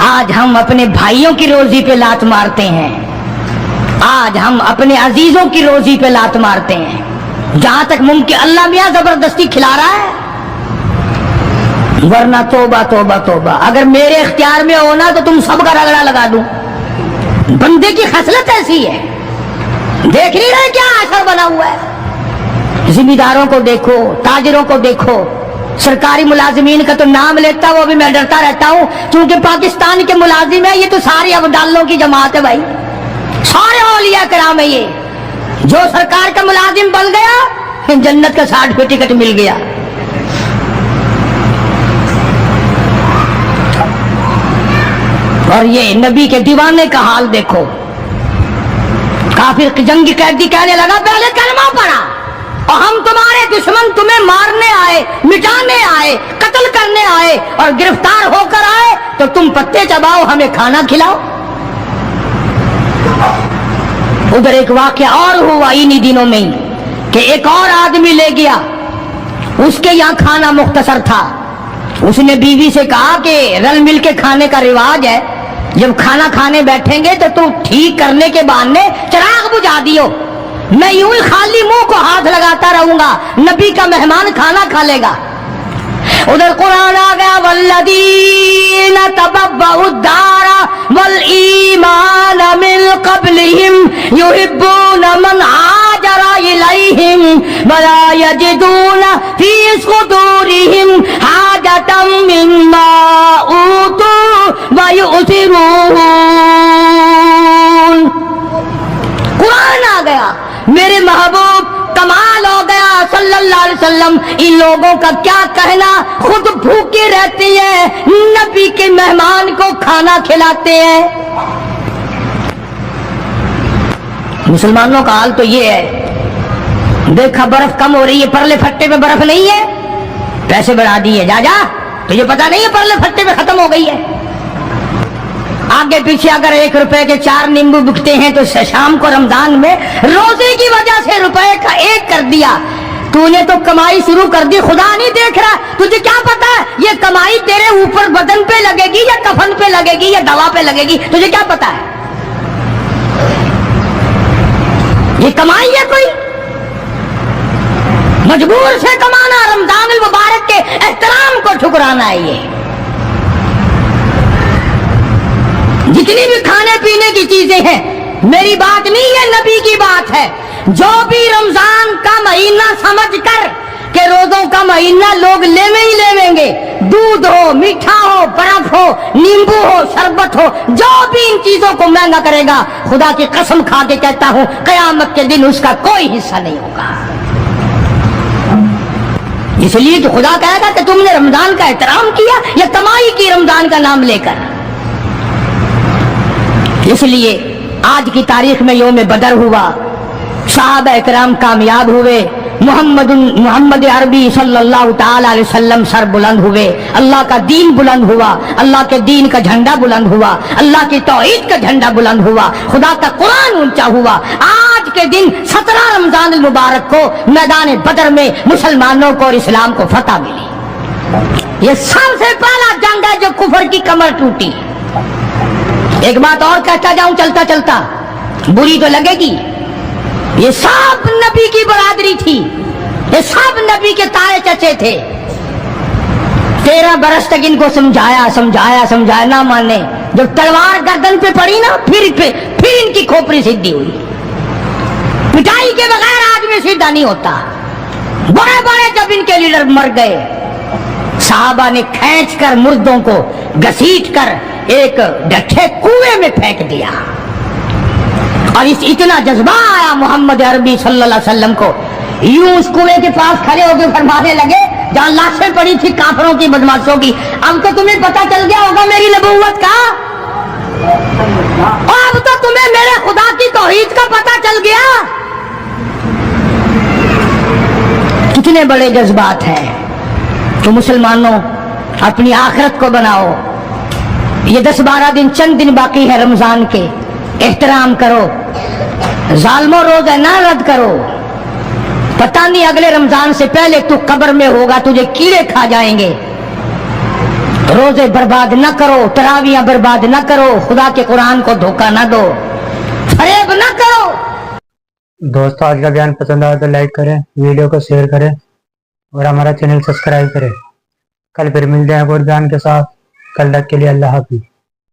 आज हम अपने भाइयों की रोजी पे लात मारते हैं, आज हम अपने अजीजों की रोजी पे लात मारते हैं, जहां तक मुमकिन अल्लाह मियां जबरदस्ती खिला रहा है, वरना तोबा तोबा तोबा। अगर मेरे इख्तियार में होना तो तुम सबका रगड़ा लगा दूं। बंदे की खसलत ऐसी है, देख नहीं रहे क्या असर बना हुआ है। जिम्मेदारों को देखो, ताजिरों को देखो, सरकारी मुलाजिमीन का तो नाम लेता वो भी मैं डरता रहता हूं, क्योंकि पाकिस्तान के मुलाजिम है, ये तो सारे अब्दालों की जमात है भाई, सारे औलिया कराम है। ये जो सरकार का मुलाजिम बन गया, जन्नत का सर्टिफिकेट मिल गया। और ये नबी के दीवाने का हाल देखो, काफिर जंगी कैदी कहने लगा, पहले कलमा पढ़ा, और हम तुम्हारे दुश्मन तुम्हें मारने आए, मिटाने आए, कत्ल करने आए और गिरफ्तार होकर आए, तो तुम पत्ते चबाओ, हमें खाना खिलाओ। उधर एक वाकया और हुआ इन्हीं दिनों में कि एक और आदमी ले गया, उसके यहाँ खाना मुख्तसर था। उसने बीवी से कहा कि रल मिल के खाने का रिवाज है, जब खाना खाने बैठेंगे तो तू ठीक करने के बहाने चिराग बुझा दियो, मैं यूं ही खाली मुंह को हाथ लगाता रहूंगा, नबी का मेहमान खाना खा लेगा। उधर कुरान आ गया, वल्लदीना तबव्वउद्दारा वल ईमान मिन क़ब्लिहिम युहिब्बूना मन हाजरा इलैहिम वला यजिदूना फी सुदूरिहिम हाजतम मिम्मा ऊतू व युसिरून। कुरान आ गया, मेरे महबूब कमाल हो गया सल्लल्लाहु अलैहि वसल्लम। इन लोगों का क्या कहना, खुद भूखे रहते हैं, नबी के मेहमान को खाना खिलाते हैं। मुसलमानों का हाल तो ये है, देखा बर्फ कम हो रही है, परले फट्टे में बर्फ नहीं है, पैसे बढ़ा दिए, जा जा, तुझे पता नहीं है परले फट्टे में खत्म हो गई है। आगे पीछे अगर 1 रुपए के 4 नींबू बिकते हैं तो शाम को रमजान में रोजे की वजह से रुपए का 1 कर दिया। तूने तो कमाई शुरू कर दी, खुदा नहीं देख रहा, तुझे क्या पता है ये कमाई तेरे ऊपर बदन पे लगेगी या कफन पे लगेगी या दवा पे लगेगी, तुझे क्या पता है ये कमाई है कोई? मजबूर से कमाना, रमजान मुबारक के एहतराम को ठुकराना है। ये जितनी भी खाने पीने की चीजें हैं, मेरी बात नहीं है, नबी की बात है। जो भी रमजान का महीना समझकर कि रोजों का महीना लोग लेवे ही लेवेंगे, दूध हो, मीठा हो, बर्फ हो, नींबू हो, शरबत हो, जो भी इन चीजों को महंगा करेगा, खुदा की कसम खा के कहता हूं कयामत के दिन उसका कोई हिस्सा नहीं होगा। इसलिए तो खुदा कहेगा कि तुमने रमजान का एहतराम किया या कमाई की रमजान का नाम लेकर। इसलिए आज की तारीख में यौम बदर हुआ, सहाबा इकराम कामयाब हुए, मोहम्मद अरबी सल्लल्लाहु ताला अलैहि वसल्लम सर बुलंद हुए, अल्लाह का दीन बुलंद हुआ, अल्लाह के दीन का झंडा बुलंद हुआ, अल्लाह की तौहीद का झंडा बुलंद हुआ, खुदा का कुरान ऊंचा हुआ। आज के दिन 17 रमजान मुबारक को मैदान बदर में मुसलमानों को और इस्लाम को फतह मिली। ये सबसे पहला जंग है जो कुफर की कमर टूटी। एक बात और कहता जाऊं चलता चलता, बुरी तो लगेगी, ये सब नबी की बरादरी थी, ये सब नबी के ताए चचे थे। 13 बरस तक इनको समझाया ना माने। जब तलवार गर्दन पे पड़ी ना, फिर इनकी खोपड़ी सीधी हुई। पिटाई के बगैर आदमी सीधा नहीं होता। बड़े बड़े जब इनके लीडर मर गए, साहबा ने खींच कर मुर्दों को घसीट कर एक डठे कुएं में फेंक दिया। और इतना जज्बा आया मोहम्मद अरबी सल्लल्लाहु अलैहि वसल्लम को, यूं उस कुएं के पास खड़े होकर फरमाने लगे जहां लाशें पड़ी थी काफरों की, बदमाशों की, अब तो तुम्हें पता चल गया होगा मेरी नबूवत का, अब तो तुम्हें मेरे खुदा की तौहीद का पता चल गया। कितने बड़े जज्बात हैं। तो मुसलमानों अपनी आखिरत को बनाओ। ये 10-12 दिन, चंद दिन बाकी है रमजान के, एहतराम करो, जालिमों रोज़ा ना रद्द करो। पता नहीं अगले रमजान से पहले तू कब्र में होगा, तुझे कीड़े खा जाएंगे। रोजे बर्बाद न करो, तरावियां बर्बाद न करो, खुदा के कुरान को धोखा न दो, फरेब न करो। दोस्तों आज का बयान पसंद आया तो लाइक करें, वीडियो को शेयर करें और हमारा चैनल सब्सक्राइब करें। कल फिर मिलते हैं एक और बयान के साथ। कल तक के लिए अल्लाह हाफिज़।